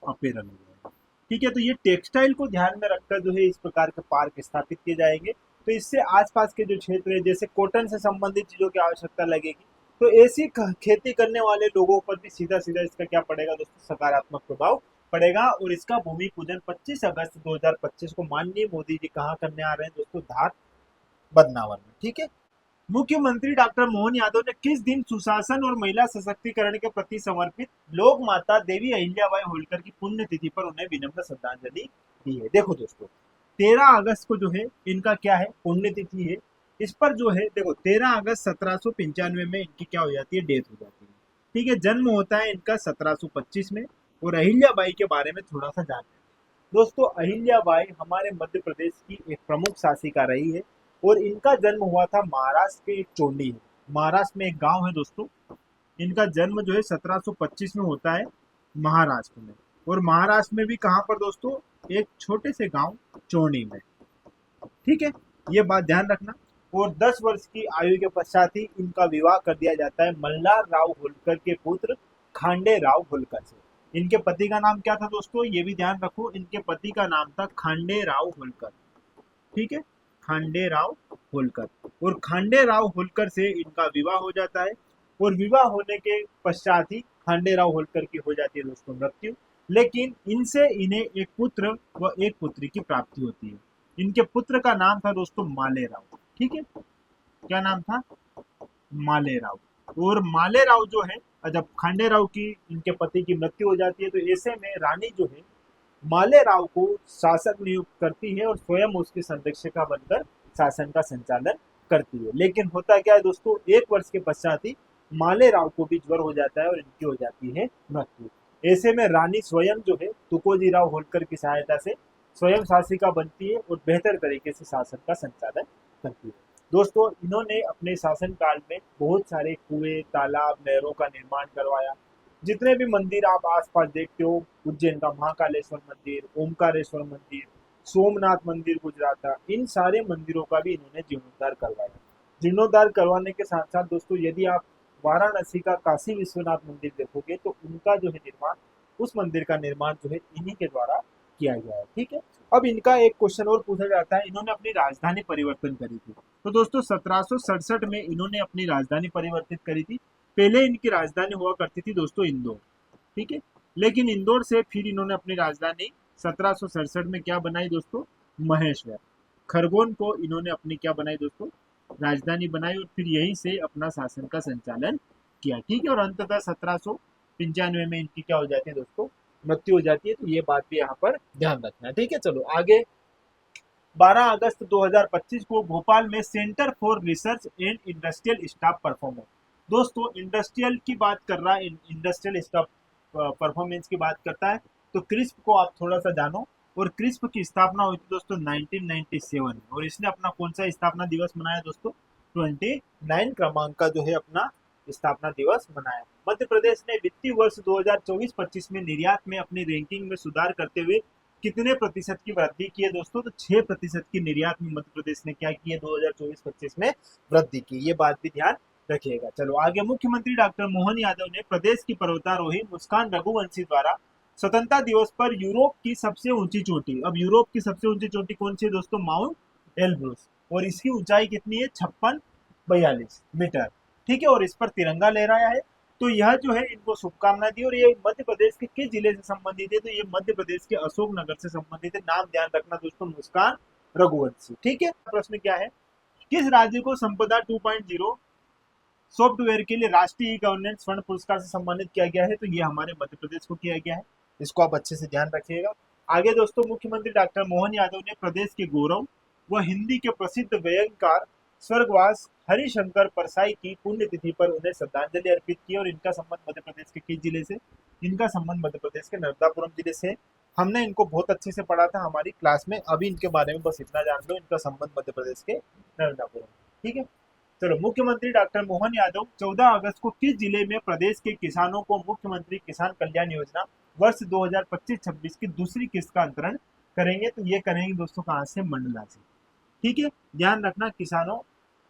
अपेरल हो जाएगा। ठीक है, तो ये टेक्सटाइल को ध्यान में रखकर जो है इस प्रकार के पार्क स्थापित किए जाएंगे। तो इससे आसपास के जो क्षेत्र है, जैसे कॉटन से संबंधित चीजों की आवश्यकता लगेगी, तो ऐसी खेती करने वाले लोगों पर भी सीधा सीधा इसका क्या पड़ेगा दोस्तों, सकारात्मक प्रभाव पड़ेगा। और इसका भूमि पूजन 25 अगस्त 2025 को माननीय मोदी जी कहाँ करने आ रहे हैं दोस्तों, धार बदनावर में। ठीक है, मुख्यमंत्री डॉक्टर मोहन यादव ने किस दिन सुशासन और महिला सशक्तिकरण के प्रति समर्पित लोक माता देवी अहिल्याबाई होलकर की पुण्यतिथि पर उन्हें विनम्र श्रद्धांजलि दी है। देखो दोस्तों, 13 अगस्त को जो है इनका क्या है, पुण्यतिथि है। इस पर जो है देखो 13 अगस्त 1795 में इनकी क्या हो जाती है, डेथ हो जाती है। ठीक है, जन्म होता है इनका 1725 में। और अहिल्याबाई के बारे में थोड़ा सा जानते हैं दोस्तों। अहिल्याबाई हमारे मध्य प्रदेश की एक प्रमुख शासिका रही है, और इनका जन्म हुआ था महाराष्ट्र के एक चोंडी है, महाराष्ट्र में एक गांव है दोस्तों। इनका जन्म जो है 1725 में होता है महाराष्ट्र में। और महाराष्ट्र में भी कहाँ पर दोस्तों, एक छोटे से गांव चोंडी में। ठीक है, ये बात ध्यान रखना। और 10 वर्ष की आयु के पश्चात ही इनका विवाह कर दिया जाता है मल्हार राव होलकर के पुत्र खांडे राव होलकर से। इनके पति का नाम क्या था दोस्तों, ये भी ध्यान रखो, इनके पति का नाम था खांडे राव होलकर। ठीक है, खांडे राव होलकर। और खांडे राव होलकर से इनका विवाह हो जाता है। और विवाह होने के पश्चात ही खांडे राव होलकर की हो जाती है दोस्तों मृत्यु। लेकिन इनसे इन्हें एक पुत्र व एक पुत्री की प्राप्ति होती है। इनके पुत्र का नाम था दोस्तों माले राव। ठीक है, क्या नाम था, माले राव। और माले राव जो है, जब खांडे राव की इनके पति की मृत्यु हो जाती है, तो ऐसे में रानी जो है माले राव को शासक नियुक्त करती है और स्वयं उसकी संरक्षिका बनकर शासन का संचालन करती है। लेकिन होता क्या है दोस्तों, 1 वर्ष के पश्चात ही माले राव को भी ज्वर हो जाता है और इनकी हो जाती है मृत्यु। ऐसे में रानी स्वयं जो है तुकोजी राव होलकर की सहायता से स्वयं शासिका बनती है और बेहतर तरीके से शासन का संचालन करती है। दोस्तों, इन्होंने अपने शासन काल में बहुत सारे कुएं, तालाब, नहरों का निर्माण करवाया। जितने भी मंदिर आप आसपास देखते हो, उज्जैन का महाकालेश्वर मंदिर, ओमकारेश्वर मंदिर, सोमनाथ मंदिर गुजरात का, इन सारे मंदिरों का भी इन्होंने जीर्णोद्धार करवाया। जीर्णोद्धार करवाने के साथ साथ दोस्तों, यदि आप वाराणसी का काशी विश्वनाथ मंदिर देखोगे तो उनका जो है निर्माण, उस मंदिर का निर्माण जो है इन्हीं के द्वारा किया गया है। ठीक है, अब इनका एक क्वेश्चन और पूछा जाता है, इन्होंने अपनी राजधानी परिवर्तन करी थी। तो दोस्तों 1767 में इन्होंने अपनी राजधानी परिवर्तित करी थी। पहले इनकी राजधानी हुआ करती थी दोस्तों इंदौर। ठीक है, लेकिन इंदौर से फिर इन्होंने अपनी राजधानी 1767 में क्या बनाई दोस्तों, महेश्वर। खरगोन को इन्होंने अपनी क्या बनाई दोस्तों, राजधानी बनाई, और फिर यहीं से अपना शासन का संचालन किया। ठीक है, और अंततः 1795 में इनकी क्या हो जाती है दोस्तों, मृत्यु हो जाती है। तो ये बात भी यहाँ पर ध्यान रखना है। ठीक है, चलो आगे। 12 अगस्त 2025 को भोपाल में centre for research and industrial staff performance, दोस्तों इंडस्ट्रियल की बात कर रहा है, इंडस्ट्रियल स्टाफ परफॉर्मेंस की बात करता है। तो क्रिस्प को आप थोड़ा सा जानो। और क्रिस्प की स्थापना हुई थी दोस्तों 1997 में, और इसने अपना कौन सा स्थापना दिवस मनाया दोस्तों? 29 क्रमांक का जो है अपना स्थापना दिवस मनाया। मध्य प्रदेश ने वित्तीय वर्ष 2024-25 में निर्यात में अपनी रैंकिंग में सुधार करते हुए कितने प्रतिशत की वृद्धि की है दोस्तों? तो 6% की निर्यात में मध्य प्रदेश ने क्या की है 2024-25 में वृद्धि की। ये बात भी ध्यान रखिएगा। चलो आगे, मुख्यमंत्री डॉक्टर मोहन यादव ने प्रदेश की पर्वतारोही मुस्कान रघुवंशी द्वारा स्वतंत्रता दिवस पर यूरोप की सबसे ऊंची चोटी, अब यूरोप की सबसे ऊंची चोटी कौन सी है दोस्तों? माउंट एल्ब्रूस, और इसकी ऊंचाई कितनी है? 5642 मीटर। ठीक है, और इस पर तिरंगा लहराया है। तो यह जो है इनको शुभकामनाएं दी। और ये मध्य प्रदेश के किस जिले से संबंधित है? तो ये मध्य प्रदेश के अशोकनगर से संबंधित है। नाम ध्यान रखना दोस्तों, मुस्कान रघुवंशी। ठीक है, प्रश्न क्या है? किस राज्य को संपदा 2.0 सॉफ्टवेयर के लिए राष्ट्रीय ई गवर्नेंस फंड पुरस्कार से सम्मानित किया गया है? तो ये हमारे मध्य प्रदेश को किया गया है। इसको आप अच्छे से ध्यान रखिएगा। आगे दोस्तों, मुख्यमंत्री डॉक्टर मोहन यादव ने प्रदेश के गौरव व हिंदी के प्रसिद्ध व्यंग्यकार स्वर्गवास हरिशंकर परसाई की पुण्यतिथि पर उन्हें श्रद्धांजलि अर्पित की। और इनका संबंध मध्य प्रदेश के किस जिले से? इनका संबंध मध्य प्रदेश के नर्मदापुरम जिले से। हमने इनको बहुत अच्छे से पढ़ा था हमारी क्लास में। अभी इनके बारे में बस इतना जान लो, इनका संबंध मध्य प्रदेश के नर्मदापुरम। ठीक है, चलो, मुख्यमंत्री डॉक्टर मोहन यादव 14 अगस्त को किस जिले में प्रदेश के किसानों को मुख्यमंत्री किसान कल्याण योजना वर्ष 2025-26 की दूसरी किस्त का अंतरण करेंगे? तो ये करेंगे दोस्तों कहाँ से? मंडला से। ठीक है, ध्यान रखना, किसानों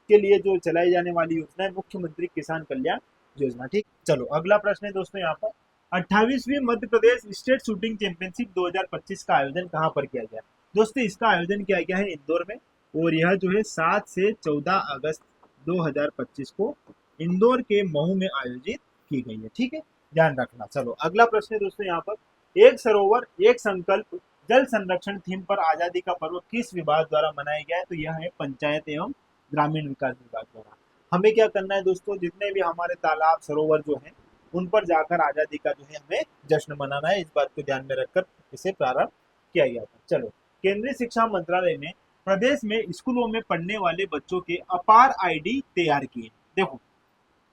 के लिए जो चलाई जाने वाली योजना है मुख्यमंत्री किसान कल्याण योजना। ठीक, चलो अगला प्रश्न है दोस्तों यहाँ पर, 28वीं Madhya Pradesh state shooting championship 2025 का आयोजन कहाँ पर किया गया? दोस्तों इसका आयोजन किया गया है इंदौर में, और यह जो है 7 से 14 अगस्त 2025 को इंदौर के महू में आयोजित की गई है। ठीक है, ध्यान रखना। चलो अगला प्रश्न है दोस्तों यहाँ पर, एक सरोवर एक संकल्प जल संरक्षण थीम पर आजादी का पर्व किस विभाग द्वारा मनाया गया है? तो यह है पंचायत एवं ग्रामीण विकास विभाग द्वारा। हमें क्या करना है दोस्तों, जितने भी हमारे तालाब सरोवर जो हैं उन पर जाकर आजादी का जो है हमें जश्न मनाना है। इस बात को ध्यान में रखकर इसे प्रारंभ किया गया था। चलो, केंद्रीय शिक्षा मंत्रालय ने प्रदेश में स्कूलों में पढ़ने वाले बच्चों के अपार आईडी तैयार किए। देखो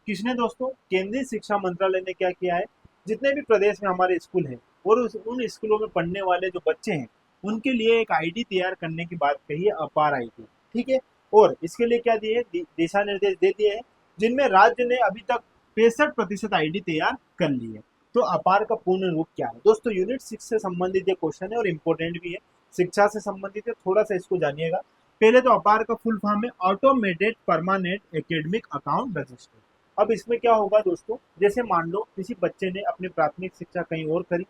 किसने दोस्तों? केंद्रीय शिक्षा मंत्रालय ने क्या किया है, जितने भी प्रदेश में हमारे स्कूल हैं और उन स्कूलों में पढ़ने वाले जो बच्चे हैं उनके लिए एक आईडी तैयार करने की बात कही है, अपार आईडी। ठीक है, और इसके लिए क्या दिए? दिशा निर्देश दे दिए हैं, जिनमें राज्य ने अभी तक 65% आईडी तैयार कर ली है। तो अपार का पूर्ण रूप क्या है दोस्तों? यूनिट 6 से संबंधित ये क्वेश्चन है और इम्पोर्टेंट भी है, शिक्षा से संबंधित है, थोड़ा सा इसको जानिएगा। पहले तो अपार का फुल फॉर्म है automated permanent academic account register. अब इसमें क्या होगा दोस्तों, जैसे मान लो किसी बच्चे ने अपनी प्राथमिक शिक्षा कहीं और करी,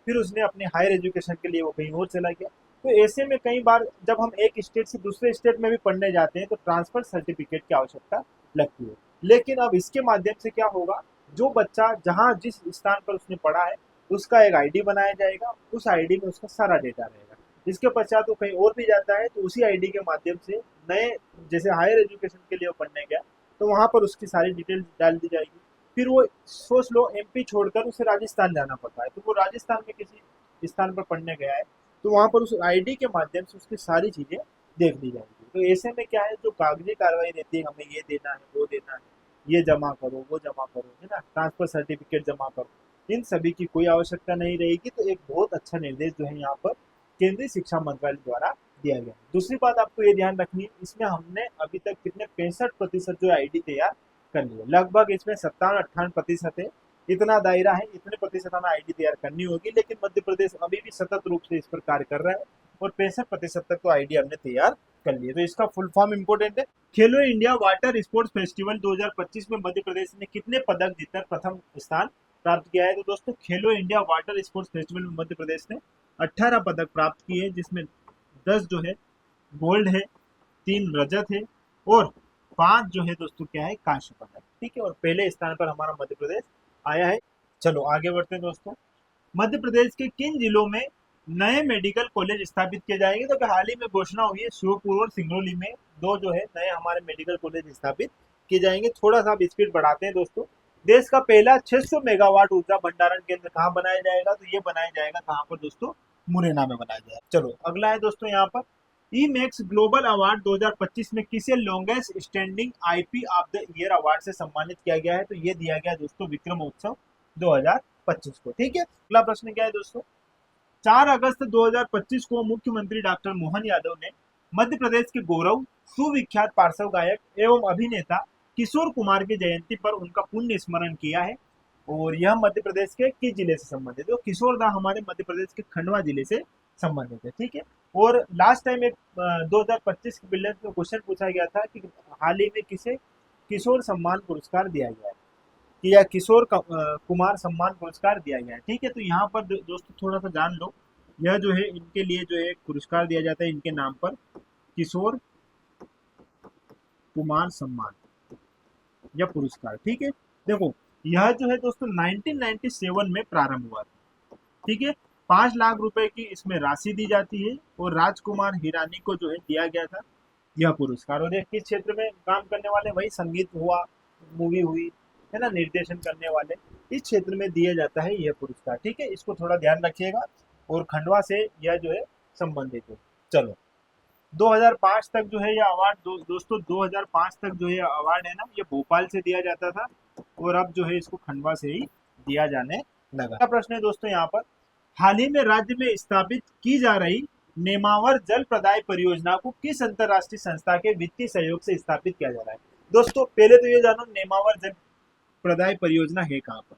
फिर उसने अपने हायर एजुकेशन के लिए वो कहीं और चला गया, तो ऐसे में कई बार जब हम एक स्टेट से दूसरे स्टेट में भी पढ़ने जाते हैं तो ट्रांसफर सर्टिफिकेट की आवश्यकता लगती है। लेकिन अब इसके माध्यम से क्या होगा, जो बच्चा जहाँ जिस स्थान पर उसने पढ़ा है उसका एक आईडी बनाया जाएगा, उस आईडी में उसका सारा डेटा रहेगा। इसके पश्चात वो कहीं और भी जाता है तो उसी आईडी के माध्यम से नए, जैसे हायर एजुकेशन के लिए वो पढ़ने गया तो वहाँ पर उसकी सारी डिटेल डाल दी जाएगी। फिर वो सोच लो एमपी छोड़कर उसे राजस्थान जाना पड़ता है, तो वो राजस्थान में किसी स्थान पर पढ़ने गया है तो वहाँ पर उस आईडी के माध्यम से उसकी सारी चीज़ें देख ली जाएगी। तो ऐसे में क्या है, जो कागजी कार्रवाई रहती है, हमें ये देना है वो देना है, ये जमा करो वो जमा करो, है ना, ट्रांसफर सर्टिफिकेट जमा करो, इन सभी की कोई आवश्यकता नहीं रहेगी। तो एक बहुत अच्छा निर्देश जो है यहाँ पर केंद्रीय शिक्षा मंत्रालय द्वारा दिया गया। दूसरी बात आपको ये ध्यान रखनी है, इसमें हमने अभी तक कितने 65% जो आईडी तैयार कर लिया, लगभग इसमें 57-58% है, इतना दायरा है, इतने प्रतिशत हमें आईडी तैयार करनी होगी। लेकिन मध्य प्रदेश अभी भी सतत रूप से इस पर कार्य कर रहा है और 65% तक तो आईडी हमने तैयार कर लिए। तो इसका फुल फॉर्म इंपोर्टेंट है। खेलो इंडिया वाटर स्पोर्ट्स फेस्टिवल 2025 में मध्य प्रदेश ने कितने पदक जीतकर प्रथम स्थान प्राप्त किया है? तो दोस्तों खेलो इंडिया वाटर स्पोर्ट्स फेस्टिवल में मध्य प्रदेश ने 18 पदक प्राप्त किए हैं, जिसमें 10 जो है गोल्ड है, 3 रजत है और 5 जो है दोस्तों क्या है, कांस्य पदक। ठीक है, और पहले स्थान पर हमारा मध्य प्रदेश आया है। चलो आगे बढ़ते हैं दोस्तों, मध्य प्रदेश के किन जिलों में नए मेडिकल कॉलेज स्थापित किए जाएंगे? तो हाल ही में घोषणा हुई है, श्योपुर और सिंगरौली में 2 जो है नए हमारे मेडिकल कॉलेज स्थापित किए जाएंगे। थोड़ा सा स्पीड बढ़ाते हैं दोस्तों। देश का पहला 600 मेगावाट ऊर्जा भंडारण केंद्र कहाँ बनाया जाएगा? तो ये बनाया जाएगा कहाँ पर दोस्तों? मुरैना में बनाया जाएगा। चलो अगला है दोस्तों यहाँ पर, ई मैक्स ग्लोबल अवार्ड 2025 में किसे longest standing IP of the year award से सम्मानित किया गया है? तो ये दिया गया दोस्तों विक्रमोत्सव 2025 को। ठीक है, अगला प्रश्न क्या है दोस्तों, 4 अगस्त 2025 को मुख्यमंत्री डॉक्टर मोहन यादव ने मध्य प्रदेश के गौरव सुविख्यात पार्श्व गायक एवं अभिनेता किशोर कुमार की जयंती पर उनका पुण्य स्मरण किया है। और यह मध्य प्रदेश के किस जिले से संबंधित है? तो किशोर दा हमारे मध्य प्रदेश के खंडवा जिले से संबंधित है। ठीक है। और लास्ट टाइम एक 2025 के प्रीलिम्स में क्वेश्चन पूछा गया था कि हाल ही में किसे किशोर सम्मान पुरस्कार दिया गया है, कि या किशोर कुमार सम्मान पुरस्कार दिया गया है। ठीक है। तो यहाँ पर दोस्तों थोड़ा सा जान लो, यह जो है इनके लिए जो है एक पुरस्कार दिया जाता है इनके नाम पर, किशोर कुमार सम्मान या पुरस्कार। ठीक है। देखो यह जो है दोस्तों 1997 में प्रारंभ हुआ था। ठीक है। 5 लाख रुपए की इसमें राशि दी जाती है और राजकुमार हिरानी को जो है दिया गया था यह पुरस्कार। और ये किस क्षेत्र में काम करने वाले? वही संगीत हुआ, मूवी हुई है ना, निर्देशन करने वाले, इस क्षेत्र में दिया जाता है यह पुरस्कार। ठीक है। इसको थोड़ा ध्यान रखिएगा। और खंडवा से यह जो है संबंधित है। चलो 2005 तक जो है यह अवार्ड दोस्तों 2005 तक जो है अवार्ड है ना, ये भोपाल से दिया जाता था और अब जो है इसको खंडवा से ही दिया जाने लगा। अगला प्रश्न है दोस्तों यहाँ पर, हाल ही में राज्य में स्थापित की जा रही नेमावर जल प्रदाय परियोजना को किस अंतरराष्ट्रीय संस्था के वित्तीय सहयोग से स्थापित किया जा रहा है? दोस्तों पहले तो ये जानो नेमावर जल प्रदाय परियोजना है कहाँ पर।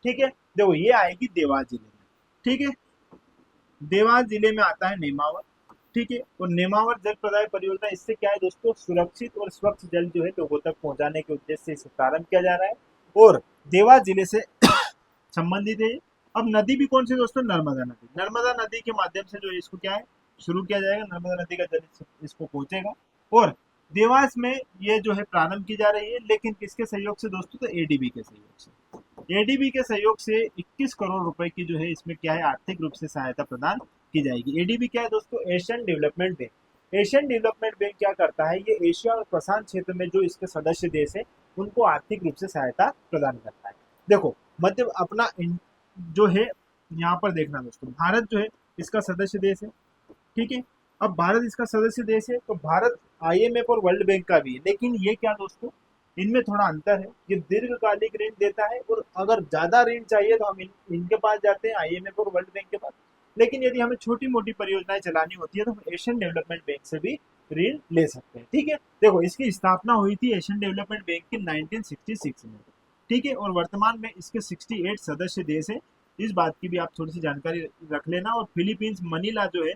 ठीक है। देखो ये आएगी देवास जिले में। ठीक है। देवास जिले में आता है नेमावर। ठीक है। और नेमावर जल प्रदाय परियोजना इससे क्या है दोस्तों, सुरक्षित और स्वच्छ जल जो है लोगों तक पहुंचाने के उद्देश्य से इसे प्रारंभ किया जा रहा है और देवास जिले से संबंधित है। अब नदी भी कौन सी दोस्तों? नर्मदा नदी। नर्मदा नदी के माध्यम से जो है इसको क्या है शुरू किया जाएगा, नर्मदा नदी का जल इसको पहुंचेगा। और देवास में ये जो है प्रारंभ की जा रही है, लेकिन किसके सहयोग से दोस्तों? तो एडीबी के सहयोग से। एडीबी के सहयोग से 21 करोड़ रुपए की जो है इसमें क्या है आर्थिक रूप से सहायता प्रदान की जाएगी। एडीबी क्या है दोस्तों? Asian development bank. Asian development bank क्या करता है, ये एशिया और प्रशांत क्षेत्र में जो इसके सदस्य देश है उनको आर्थिक रूप से सहायता प्रदान करता है। देखो मध्य अपना जो है यहाँ पर देखना दोस्तों, भारत जो है इसका सदस्य देश है। ठीक है। अब भारत इसका सदस्य देश है तो भारत आईएमएफ और वर्ल्ड बैंक का भी है, लेकिन ये क्या दोस्तों, इनमें थोड़ा अंतर है। ये दीर्घकालिक ऋण देता है और अगर ज्यादा ऋण चाहिए तो हम इनके पास जाते हैं, आईएमएफ और वर्ल्ड बैंक के पास। लेकिन यदि हमें छोटी मोटी परियोजनाएं चलानी होती है तो हम एशियन डेवलपमेंट बैंक से भी ऋण ले सकते हैं। ठीक है। देखो इसकी स्थापना हुई थी एशियन डेवलपमेंट बैंक की 1966 में। ठीक है। और वर्तमान में इसके 68 सदस्य देश है। इस बात की भी आप थोड़ी सी जानकारी रख लेना। और फिलीपींस मनीला जो है,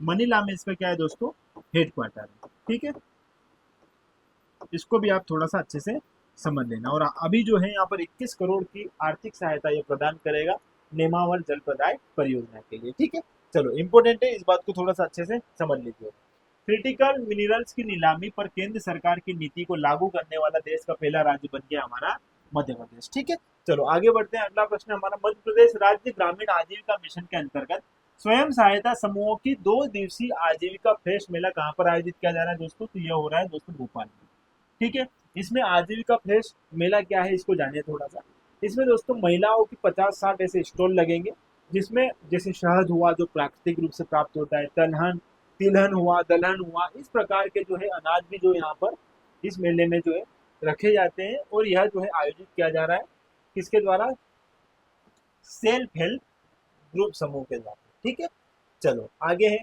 मनीला में इसका क्या है दोस्तों, हेडक्वार्टर है। ठीक है। इसको भी आप थोड़ा सा अच्छे से समझ लेना। और अभी जो है यहाँ पर 21 करोड़ की आर्थिक सहायता ये प्रदान करेगा नेमावर जल प्रदाय परियोजना के लिए। ठीक है। चलो इंपोर्टेंट है, इस बात को थोड़ा सा अच्छे से समझ लीजिए। क्रिटिकल मिनरल्स की नीलामी पर केंद्र सरकार की नीति को लागू करने वाला देश का पहला राज्य बन गया हमारा मध्य प्रदेश। ठीक है। चलो आगे बढ़ते हैं। अगला प्रश्न हमारा, मध्य प्रदेश राज्य ग्रामीण आजीविका मिशन के अंतर्गत स्वयं सहायता समूहों की 2 दिवसीय आजीविका फ्रेश मेला कहाँ पर आयोजित किया जा रहा है दोस्तों? तो यह हो रहा है दोस्तों भोपाल में। ठीक है। इसमें आजीविका फ्रेश मेला क्या है इसको जानिए थोड़ा सा। इसमें दोस्तों महिलाओं की 50-60 ऐसे स्टॉल लगेंगे, जिसमें जैसे शहद हुआ जो प्राकृतिक रूप से प्राप्त होता है, तलहन, तिलहन हुआ, दलहन हुआ, इस प्रकार के जो है अनाज भी जो यहाँ पर इस मेले में जो है रखे जाते हैं। और यह जो है आयोजित किया जा रहा है किसके द्वारा? सेल्फ हेल्प ग्रुप समूह के द्वारा। ठीक है। चलो आगे है,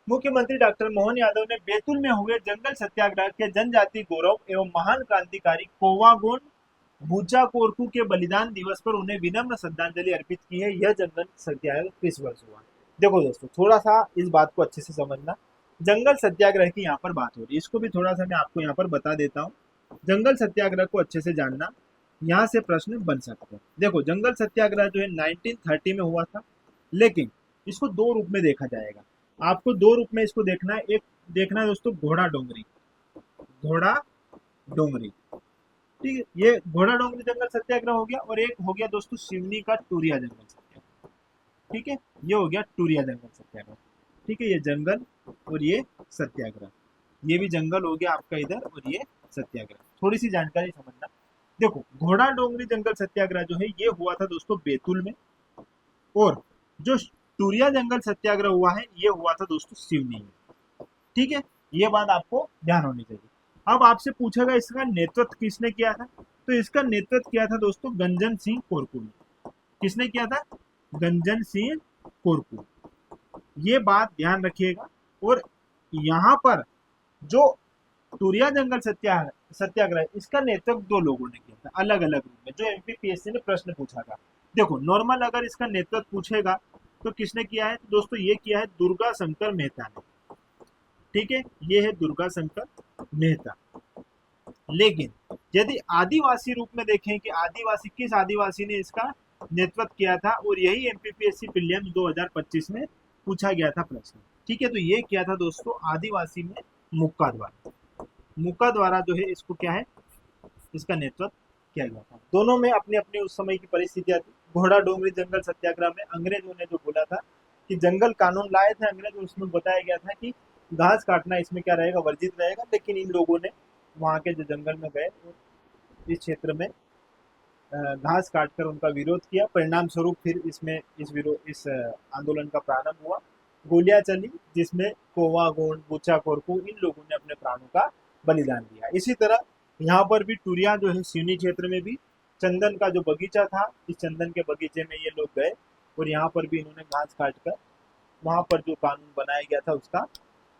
मुख्यमंत्री डॉक्टर मोहन यादव ने बैतूल में हुए जंगल सत्याग्रह के जनजाति गौरव एवं महान क्रांतिकारी कोवागोन भूचा कोरकू के बलिदान दिवस पर उन्हें विनम्र श्रद्धांजलि अर्पित की है। यह जंगल सत्याग्रह किस वर्ष हुआ? देखो दोस्तों थोड़ा सा इस बात को अच्छे से समझना। जंगल सत्याग्रह की यहाँ पर बात हो रही है, इसको भी थोड़ा सा मैं आपको यहाँ पर बता देता हूँ। जंगल सत्याग्रह को अच्छे से जानना, यहाँ से प्रश्न बन सकते हैं। देखो जंगल सत्याग्रह जो है 1930 में हुआ था, लेकिन इसको 2 रूप में देखा जाएगा। आपको 2 रूप में इसको देखना है। एक देखना है दोस्तों घोड़ा डोंगरी, घोड़ा डोंगरी। ठीक है, ये घोड़ा डोंगरी जंगल सत्याग्रह हो गया। और एक हो गया दोस्तों सिवनी का टूरिया जंगल सत्याग्रह। ठीक है, ये हो गया टूरिया जंगल सत्याग्रह। ठीक है, ये जंगल और ये सत्याग्रह, ये भी जंगल हो गया आपका इधर और ये सत्याग्रह। थोड़ी सी जानकारी समझना। देखो घोड़ा डोंगरी जंगल सत्याग्रह जो है ये हुआ था दोस्तों बैतूल में, और जो टूरिया जंगल सत्याग्रह हुआ है ये हुआ था दोस्तों सिवनी में। ठीक है, ये बात आपको ध्यान होनी चाहिए। अब आपसे पूछेगा इसका नेतृत्व किसने किया था? तो इसका नेतृत्व किया था दोस्तों गंजन सिंह कोरकू ने। किसने किया था? गंजन सिंह कोरकू। ये बात ध्यान रखिएगा। और यहाँ पर जो टूरिया जंगल सत्याग्रह, इसका नेतृत्व दो लोगों ने किया था अलग अलग रूप में, जो एमपीपीएससी ने प्रश्न पूछा था। देखो नॉर्मल अगर इसका नेतृत्व पूछेगा तो किसने किया है, तो दोस्तों ये किया है दुर्गा शंकर मेहता ने। ठीक है, ये है दुर्गा शंकर मेहता। लेकिन यदि आदिवासी रूप में देखें कि आदिवासी, किस आदिवासी ने इसका नेतृत्व किया था, और यही एमपीपीएससी प्रीलिम्स 2025 में पूछा गया था प्रश्न। ठीक है, तो ये किया था दोस्तों आदिवासी में मुक्का द्वारा। मुक्का द्वारा जो है इसको क्या है, इसका नेतृत्व किया गया था। दोनों में अपनी अपनी उस समय की परिस्थितियां थी। घोड़ा डोंगरी जंगल सत्याग्रह में अंग्रेजों ने जो बोला था कि जंगल कानून लाए थे अंग्रेज, उसमें बताया गया था कि घास काटना इसमें क्या रहेगा, वर्जित रहेगा। लेकिन इन लोगों ने वहाँ के जो जंगल में गए और इस क्षेत्र में घास काटकर उनका विरोध किया। परिणाम स्वरूप फिर इसमें इस आंदोलन का प्रारंभ हुआ। गोलियां चली जिसमें कोवा गोंड, बुचा कोरकू, इन लोगों ने अपने प्राणों का बलिदान दिया। इसी तरह यहाँ पर भी टूरिया जो है सिवनी क्षेत्र में भी चंदन का जो बगीचा था, इस चंदन के बगीचे में ये लोग गए और यहाँ पर भी इन्होंने घास काटकर वहाँ पर जो कानून बनाया गया था उसका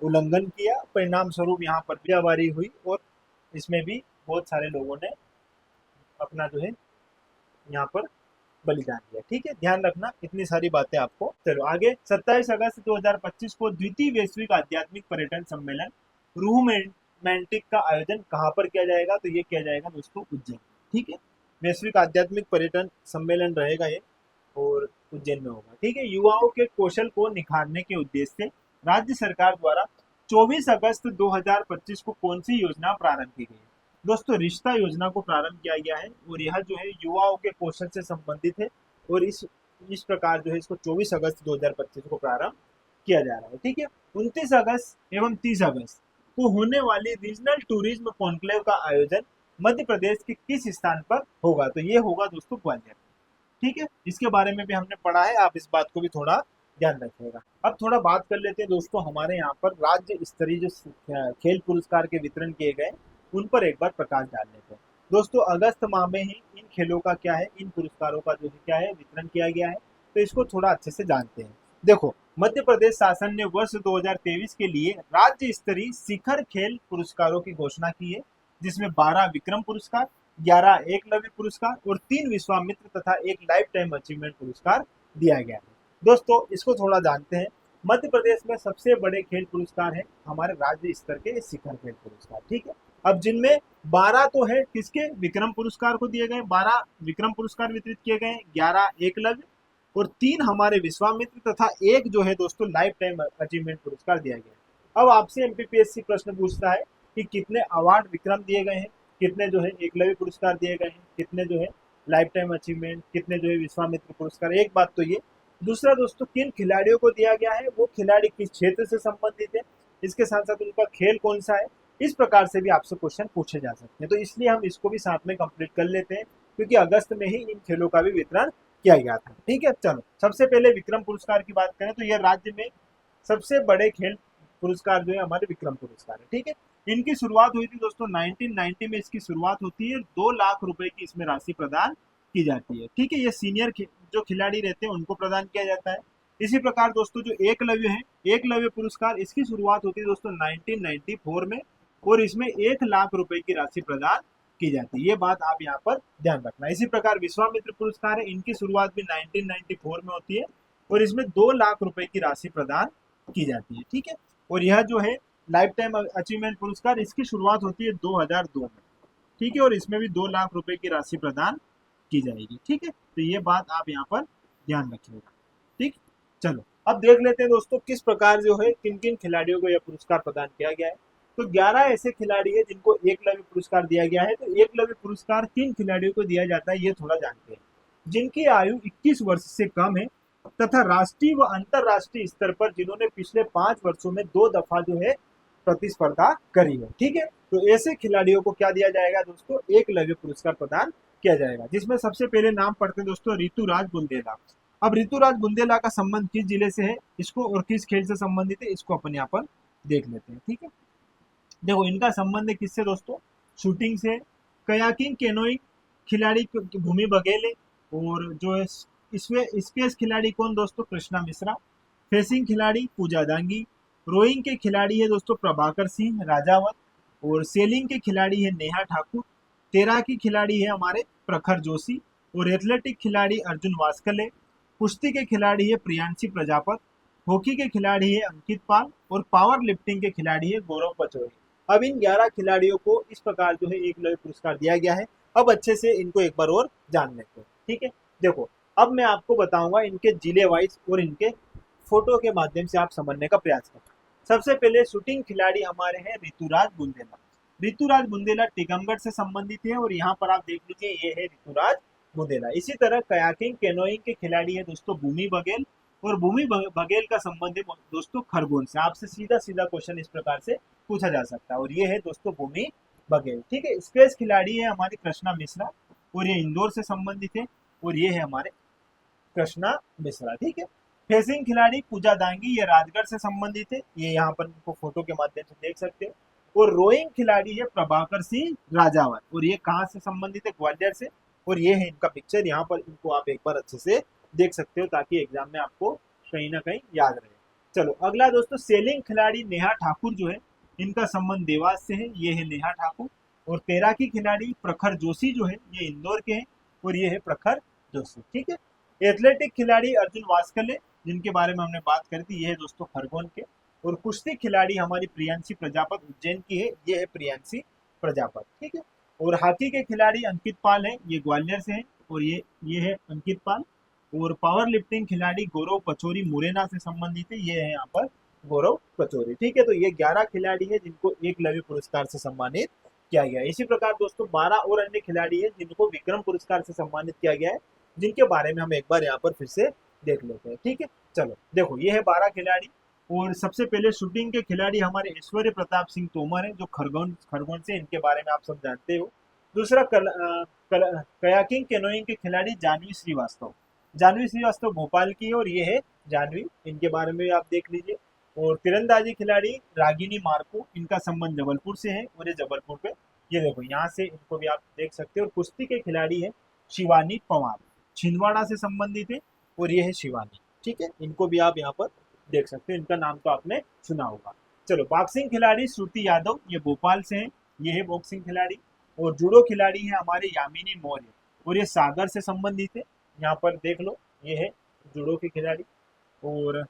उल्लंघन किया। परिणाम स्वरूप यहाँ पर गोलीबारी हुई और इसमें भी बहुत सारे लोगों ने अपना जो है यहाँ पर बलिदान दिया। ठीक है, ध्यान रखना इतनी सारी बातें आपको। चलो आगे, 27 अगस्त 2025 को द्वितीय वैश्विक आध्यात्मिक पर्यटन सम्मेलन रूमेंटिक का आयोजन कहाँ पर किया जाएगा, तो ये किया जाएगा दोस्तों उज्जैन। ठीक है, वैश्विक आध्यात्मिक पर्यटन सम्मेलन रहेगा ये और उज्जैन में होगा। ठीक है, युवाओं के कौशल को निखारने के उद्देश्य से राज्य सरकार द्वारा 24 अगस्त 2025 को कौन सी योजना प्रारंभ की गई है, दोस्तों रिश्ता योजना को प्रारंभ किया गया है। और यह जो है युवाओं के कौशल से संबंधित है और इस प्रकार जो है इसको 24 अगस्त 2025 को प्रारंभ किया जा रहा है। ठीक है, 29 अगस्त एवं 30 अगस्त को होने वाली रीजनल टूरिज्म कॉन्क्लेव का आयोजन मध्य प्रदेश के किस स्थान पर होगा, तो ये होगा दोस्तों ग्वालियर। ठीक है, इसके बारे में भी हमने पढ़ा है, आप इस बात को भी थोड़ा ध्यान रखिएगा। अब थोड़ा बात कर लेते हैं दोस्तों, हमारे यहाँ पर राज्य स्तरीय जो खेल पुरस्कार के वितरण किए गए उन पर एक बार प्रकाश डाल लेते हैं। दोस्तों अगस्त माह में ही इन खेलों का क्या है, इन पुरस्कारों का जो है क्या है वितरण किया गया है, तो इसको थोड़ा अच्छे से जानते हैं। देखो मध्य प्रदेश शासन ने वर्ष 2023 के लिए राज्य स्तरीय शिखर खेल पुरस्कारों की घोषणा की है, जिसमें 12 विक्रम पुरस्कार, 11 एकलव्य पुरस्कार और 3 विश्वामित्र तथा 1 लाइफ टाइम अचीवमेंट पुरस्कार दिया गया है। दोस्तों इसको थोड़ा जानते हैं। मध्य प्रदेश में सबसे बड़े खेल पुरस्कार है हमारे राज्य स्तर के शिखर खेल पुरस्कार। ठीक है, अब जिनमें 12 तो है किसके, विक्रम पुरस्कार को दिए गए, 12 विक्रम पुरस्कार वितरित किए गए, 11 एकलव्य और 3 हमारे विश्वामित्र तथा 1 जो है दोस्तों लाइफ टाइम अचीवमेंट पुरस्कार दिया गया। अब आपसे एमपीपीएससी प्रश्न पूछता है कि कितने अवार्ड विक्रम दिए गए हैं, कितने जो है एकलव्य पुरस्कार दिए गए हैं, कितने जो है लाइफ टाइम अचीवमेंट, कितने जो है विश्वामित्र पुरस्कार। एक बात तो ये, दूसरा दोस्तों किन खिलाड़ियों को दिया गया है, वो खिलाड़ी किस क्षेत्र से संबंधित है, इसके साथ साथ उनका खेल कौन सा है। इस प्रकार से भी आपसे क्वेश्चन पूछे जा सकते हैं, तो इसलिए हम इसको भी साथ में कंप्लीट कर लेते हैं, क्योंकि अगस्त में ही इन खेलों का भी वितरण किया गया था। ठीक है, चलो सबसे पहले विक्रम पुरस्कार की बात करें तो यह राज्य में सबसे बड़े खेल पुरस्कार जो है हमारे विक्रम पुरस्कार है। ठीक है, इनकी शुरुआत हुई थी दोस्तों 1990 में, इसकी शुरुआत होती है, 2 लाख रुपए की इसमें राशि प्रदान की जाती है। ठीक है, ये सीनियर जो खिलाड़ी रहते हैं उनको प्रदान किया जाता है। इसी प्रकार दोस्तों जो एकलव्य है, एकलव्य पुरस्कार, इसकी शुरुआत होती है दोस्तों 1994 में और इसमें 1 लाख रुपए की राशि प्रदान की जाती है। ये बात आप यहाँ पर ध्यान रखना। इसी प्रकार विश्वामित्र पुरस्कार है, इनकी शुरुआत भी 1994 में होती है और इसमें 2 लाख रुपए की राशि प्रदान की जाती है। ठीक है, और यह जो है लाइफ टाइम अचीवमेंट पुरस्कार, इसकी शुरुआत होती है 2002 में। ठीक है, और इसमें भी 2 लाख रुपए की राशि प्रदान की जाएगी। ठीक है, तो ये बात आप यहाँ पर ध्यान रखिएगा। ठीक, चलो अब देख लेते हैं दोस्तों किस प्रकार जो है किन किन खिलाड़ियों को यह पुरस्कार प्रदान किया गया है। तो 11 ऐसे खिलाड़ी है जिनको एकलव्य पुरस्कार दिया गया है। तो एकलव्य पुरस्कार किन खिलाड़ियों को दिया जाता है ये थोड़ा जानते हैं। जिनकी आयु 21 वर्ष से कम है तथा राष्ट्रीय व अंतरराष्ट्रीय स्तर पर जिन्होंने पिछले 5 वर्षों में 2 दफा जो है प्रतिस्पर्धा करी है। ठीक है, तो ऐसे खिलाड़ियों को क्या दिया जाएगा दोस्तों, एकलव्य पुरस्कार प्रदान किया जाएगा, जिसमें सबसे पहले नाम पढ़ते हैं दोस्तों ऋतुराज बुंदेला। अब ऋतुराज बुंदेला का संबंध किस जिले से है, इसको और किस खेल से संबंधित है, इसको अपन यहाँ पर देख लेते हैं। ठीक है, देखो इनका संबंध है किससे दोस्तों, शूटिंग से, कयाकिंग, कैनोइंग खिलाड़ी भूमि बघेले और जो है स्पेस खिलाड़ी कौन दोस्तों? कृष्णा मिश्रा। फेसिंग खिलाड़ी पूजा दांगी। रोइंग के खिलाड़ी है दोस्तों प्रभाकर सिंह राजावत। और सेलिंग के खिलाड़ी है नेहा ठाकुर। तैराकी खिलाड़ी है हमारे प्रखर जोशी। और एथलेटिक खिलाड़ी अर्जुन वास्कले। कुश्ती के खिलाड़ी है प्रियांशी प्रजापत। हॉकी के खिलाड़ी है अंकित पाल। और पावर लिफ्टिंग के खिलाड़ी है गौरव पचौरी। अब इन 11 खिलाड़ियों को इस प्रकार जो है एकलव्य पुरस्कार दिया गया है। अब अच्छे से इनको एक बार और जान लेते हैं, ठीक है। देखो, अब मैं आपको बताऊंगा इनके जिले वाइज और इनके फोटो के माध्यम से आप समझने का प्रयास करें। सबसे पहले शूटिंग खिलाड़ी हमारे हैं ऋतुराज बुंदेला। ऋतुराज बुंदेला टीकमगढ़ से संबंधित है और यहाँ पर आप देख लीजिए ये है ऋतुराज बुंदेला। इसी तरह कयाकिंग कैनोइंग के खिलाड़ी है दोस्तों भूमि बघेल। और भूमि बघेल का संबंध है दोस्तों खरगोन से। आपसे सीधा सीधा क्वेश्चन इस प्रकार से पूछा जा सकता है और ये है दोस्तों भूमि बघेल, ठीक है। स्पेस खिलाड़ी है हमारी कृष्णा मिश्रा और ये इंदौर से संबंधित है और ये है हमारे कृष्णा मिश्रा, ठीक है। फेसिंग खिलाड़ी पूजा दांगी, ये राजगढ़ से संबंधित है, ये यहाँ पर इनको फोटो के माध्यम से देख सकते हो। और रोइंग खिलाड़ी है प्रभाकर सिंह राजावत और ये कहाँ से संबंधित है? ग्वालियर से। और ये है इनका पिक्चर, यहाँ पर इनको आप एक बार अच्छे से देख सकते हो ताकि एग्जाम में आपको कहीं ना कहीं याद रहे। चलो अगला दोस्तों, सेलिंग खिलाड़ी नेहा ठाकुर जो है इनका संबंध देवास से है, ये है नेहा ठाकुर। और तैराकी खिलाड़ी प्रखर जोशी जो है ये इंदौर के हैं और ये है प्रखर जोशी, ठीक है। एथलेटिक खिलाड़ी अर्जुन वास्कले जिनके बारे में हमने बात करी थी, ये है दोस्तों खरगोन के। और कुश्ती खिलाड़ी हमारी प्रियांशी प्रजापत उज्जैन की है, ये है प्रियांशी प्रजापत, ठीक है। और हॉकी के खिलाड़ी अंकित पाल है, ये ग्वालियर से है और ये है अंकित पाल। और पावर लिफ्टिंग खिलाड़ी गौरव पचौरी मुरैना से संबंधित है, ये है यहाँ पर गौरव पचौरी, ठीक है। तो ये 11 खिलाड़ी है जिनको एकलव्य पुरस्कार से सम्मानित किया गया है। इसी प्रकार दोस्तों 12 और अन्य खिलाड़ी है जिनको विक्रम पुरस्कार से सम्मानित किया गया है, जिनके बारे में हम एक बार यहाँ पर फिर से देख लेते हैं, ठीक है। चलो देखो, ये है 12 खिलाड़ी। और सबसे पहले शूटिंग के खिलाड़ी हमारे ऐश्वर्य प्रताप सिंह तोमर है जो खरगोन से, इनके बारे में आप सब जानते हो। दूसरा कयाकिंग कैनोइंग के खिलाड़ी जानवी श्रीवास्तव। जानवी श्रीवास्तव भोपाल की है और ये है जानवी, इनके बारे में आप देख लीजिए। और तीरंदाजी खिलाड़ी रागिनी मार्को, इनका संबंध जबलपुर से है और ये जबलपुर पे, ये देखो यहाँ से इनको भी आप देख सकते हो। और कुश्ती के खिलाड़ी है शिवानी पवार, छिंदवाड़ा से संबंधित है और ये है शिवानी, ठीक है। इनको भी आप यहाँ पर देख सकते हो, इनका नाम तो आपने सुना होगा। चलो बॉक्सिंग खिलाड़ी श्रुति यादव, ये भोपाल से है, ये है बॉक्सिंग खिलाड़ी। और जूडो खिलाड़ी है हमारे यामिनी मौर्य और ये सागर से संबंधित है, यहाँ पर देख लो, ये है जूडो के खिलाड़ी। और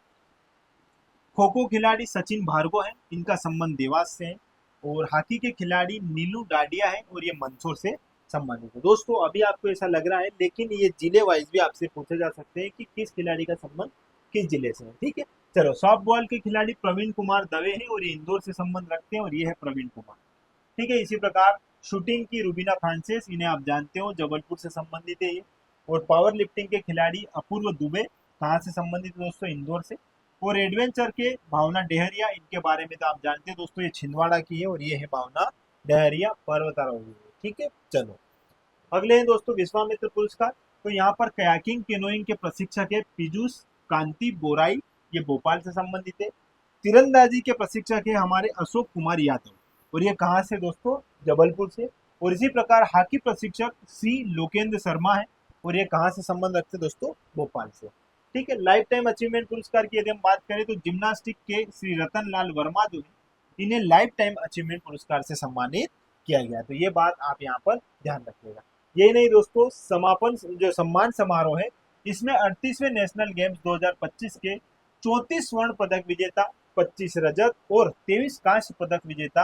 खो खो खिलाड़ी सचिन भार्गव है, इनका संबंध देवास से है। और हॉकी के खिलाड़ी नीलू डाडिया है और ये मंदसौर से संबंधित है। दोस्तों अभी आपको ऐसा लग रहा है, लेकिन ये जिले वाइज भी आपसे पूछे जा सकते हैं कि किस खिलाड़ी का संबंध किस जिले से है, ठीक है। चलो सॉफ्ट बॉल के खिलाड़ी प्रवीण कुमार दवे है और ये इंदौर से संबंध रखते हैं और ये है प्रवीण कुमार, ठीक है। इसी प्रकार शूटिंग की रुबीना फ्रांसिस, इन्हें आप जानते हो, जबलपुर से संबंधित है ये। और पावर लिफ्टिंग के खिलाड़ी अपूर्व दुबे, कहाँ से संबंधित दोस्तों? इंदौर से। और एडवेंचर के भावना डेहरिया, इनके बारे में तो आप जानते हैं दोस्तों, ये छिंदवाड़ा की है और ये है भावना डेहरिया पर्वतारोही, ठीक है। चलो अगले हैं दोस्तों विश्वामित्र पुरस्कार। तो यहाँ पर कयाकिंग कैनोइंग के प्रशिक्षक है पीयूष कांति बोराई, ये भोपाल से संबंधित है। तीरंदाजी के प्रशिक्षक है हमारे अशोक कुमार यादव और ये कहाँ से दोस्तों? जबलपुर से। और इसी प्रकार हॉकी प्रशिक्षक सी लोकेंद्र शर्मा है और ये कहाँ से संबंध रखते दोस्तों? भोपाल से, ठीक है। लाइफ टाइम अचीवमेंट पुरस्कार की यदि हम बात करें तो जिम्नास्टिक के श्री रतन लाल वर्मा जो है, इन्हें लाइफ टाइम अचीवमेंट पुरस्कार से सम्मानित किया गया। तो ये बात आप यहाँ पर ध्यान रखिएगा। यही नहीं दोस्तों, समापन जो सम्मान समारोह है, इसमें 38वें नेशनल गेम्स 2025 के 34 स्वर्ण पदक विजेता, 25 रजत और 23 कांस्य पदक विजेता,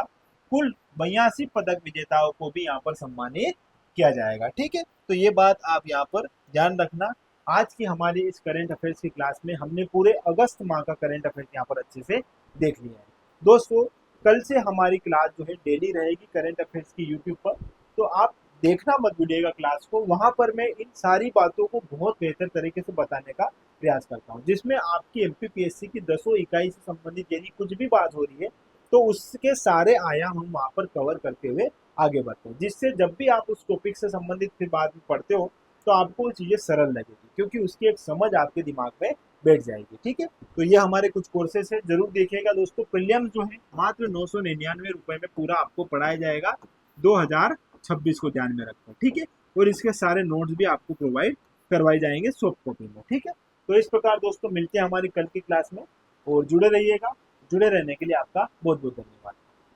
कुल 82 पदक विजेताओं को भी यहाँ पर सम्मानित किया जाएगा, ठीक है। तो ये बात आप यहाँ पर ध्यान रखना। आज की हमारी इस करंट अफेयर्स की क्लास में हमने पूरे अगस्त माह का करंट अफेयर्स यहाँ पर अच्छे से देख लिया है। दोस्तों कल से हमारी क्लास जो है डेली रहेगी करंट अफेयर्स की यूट्यूब पर, तो आप देखना मत भूलिएगा क्लास को। वहां पर मैं इन सारी बातों को बहुत बेहतर तरीके से बताने का प्रयास करता हूं, जिसमें आपकी एमपीपीएससी की 10 इकाई से संबंधित यदि कुछ भी बात हो रही है तो उसके सारे आयाम हम वहां पर कवर करते हुए आगे बढ़ते हैं, जिससे जब भी आप उस टॉपिक से संबंधित फिर बाद में पढ़ते हो तो आपको चीजें सरल लगेगी, क्योंकि उसकी एक समझ आपके दिमाग में बैठ जाएगी, ठीक है। तो ये हमारे कुछ कोर्सेस है, जरूर देखिएगा दोस्तों। प्रीलिम्स जो है मात्र 999 रुपए में पूरा आपको पढ़ाया जाएगा 2026 को ध्यान में रखो, ठीक है। और इसके सारे नोट्स भी आपको प्रोवाइड करवाई जाएंगे सॉफ्ट कॉपी में, ठीक है। तो इस प्रकार दोस्तों मिलते हैं हमारी कल की क्लास में, और जुड़े रहिएगा। जुड़े रहने के लिए आपका बहुत बहुत धन्यवाद।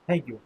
Thank you.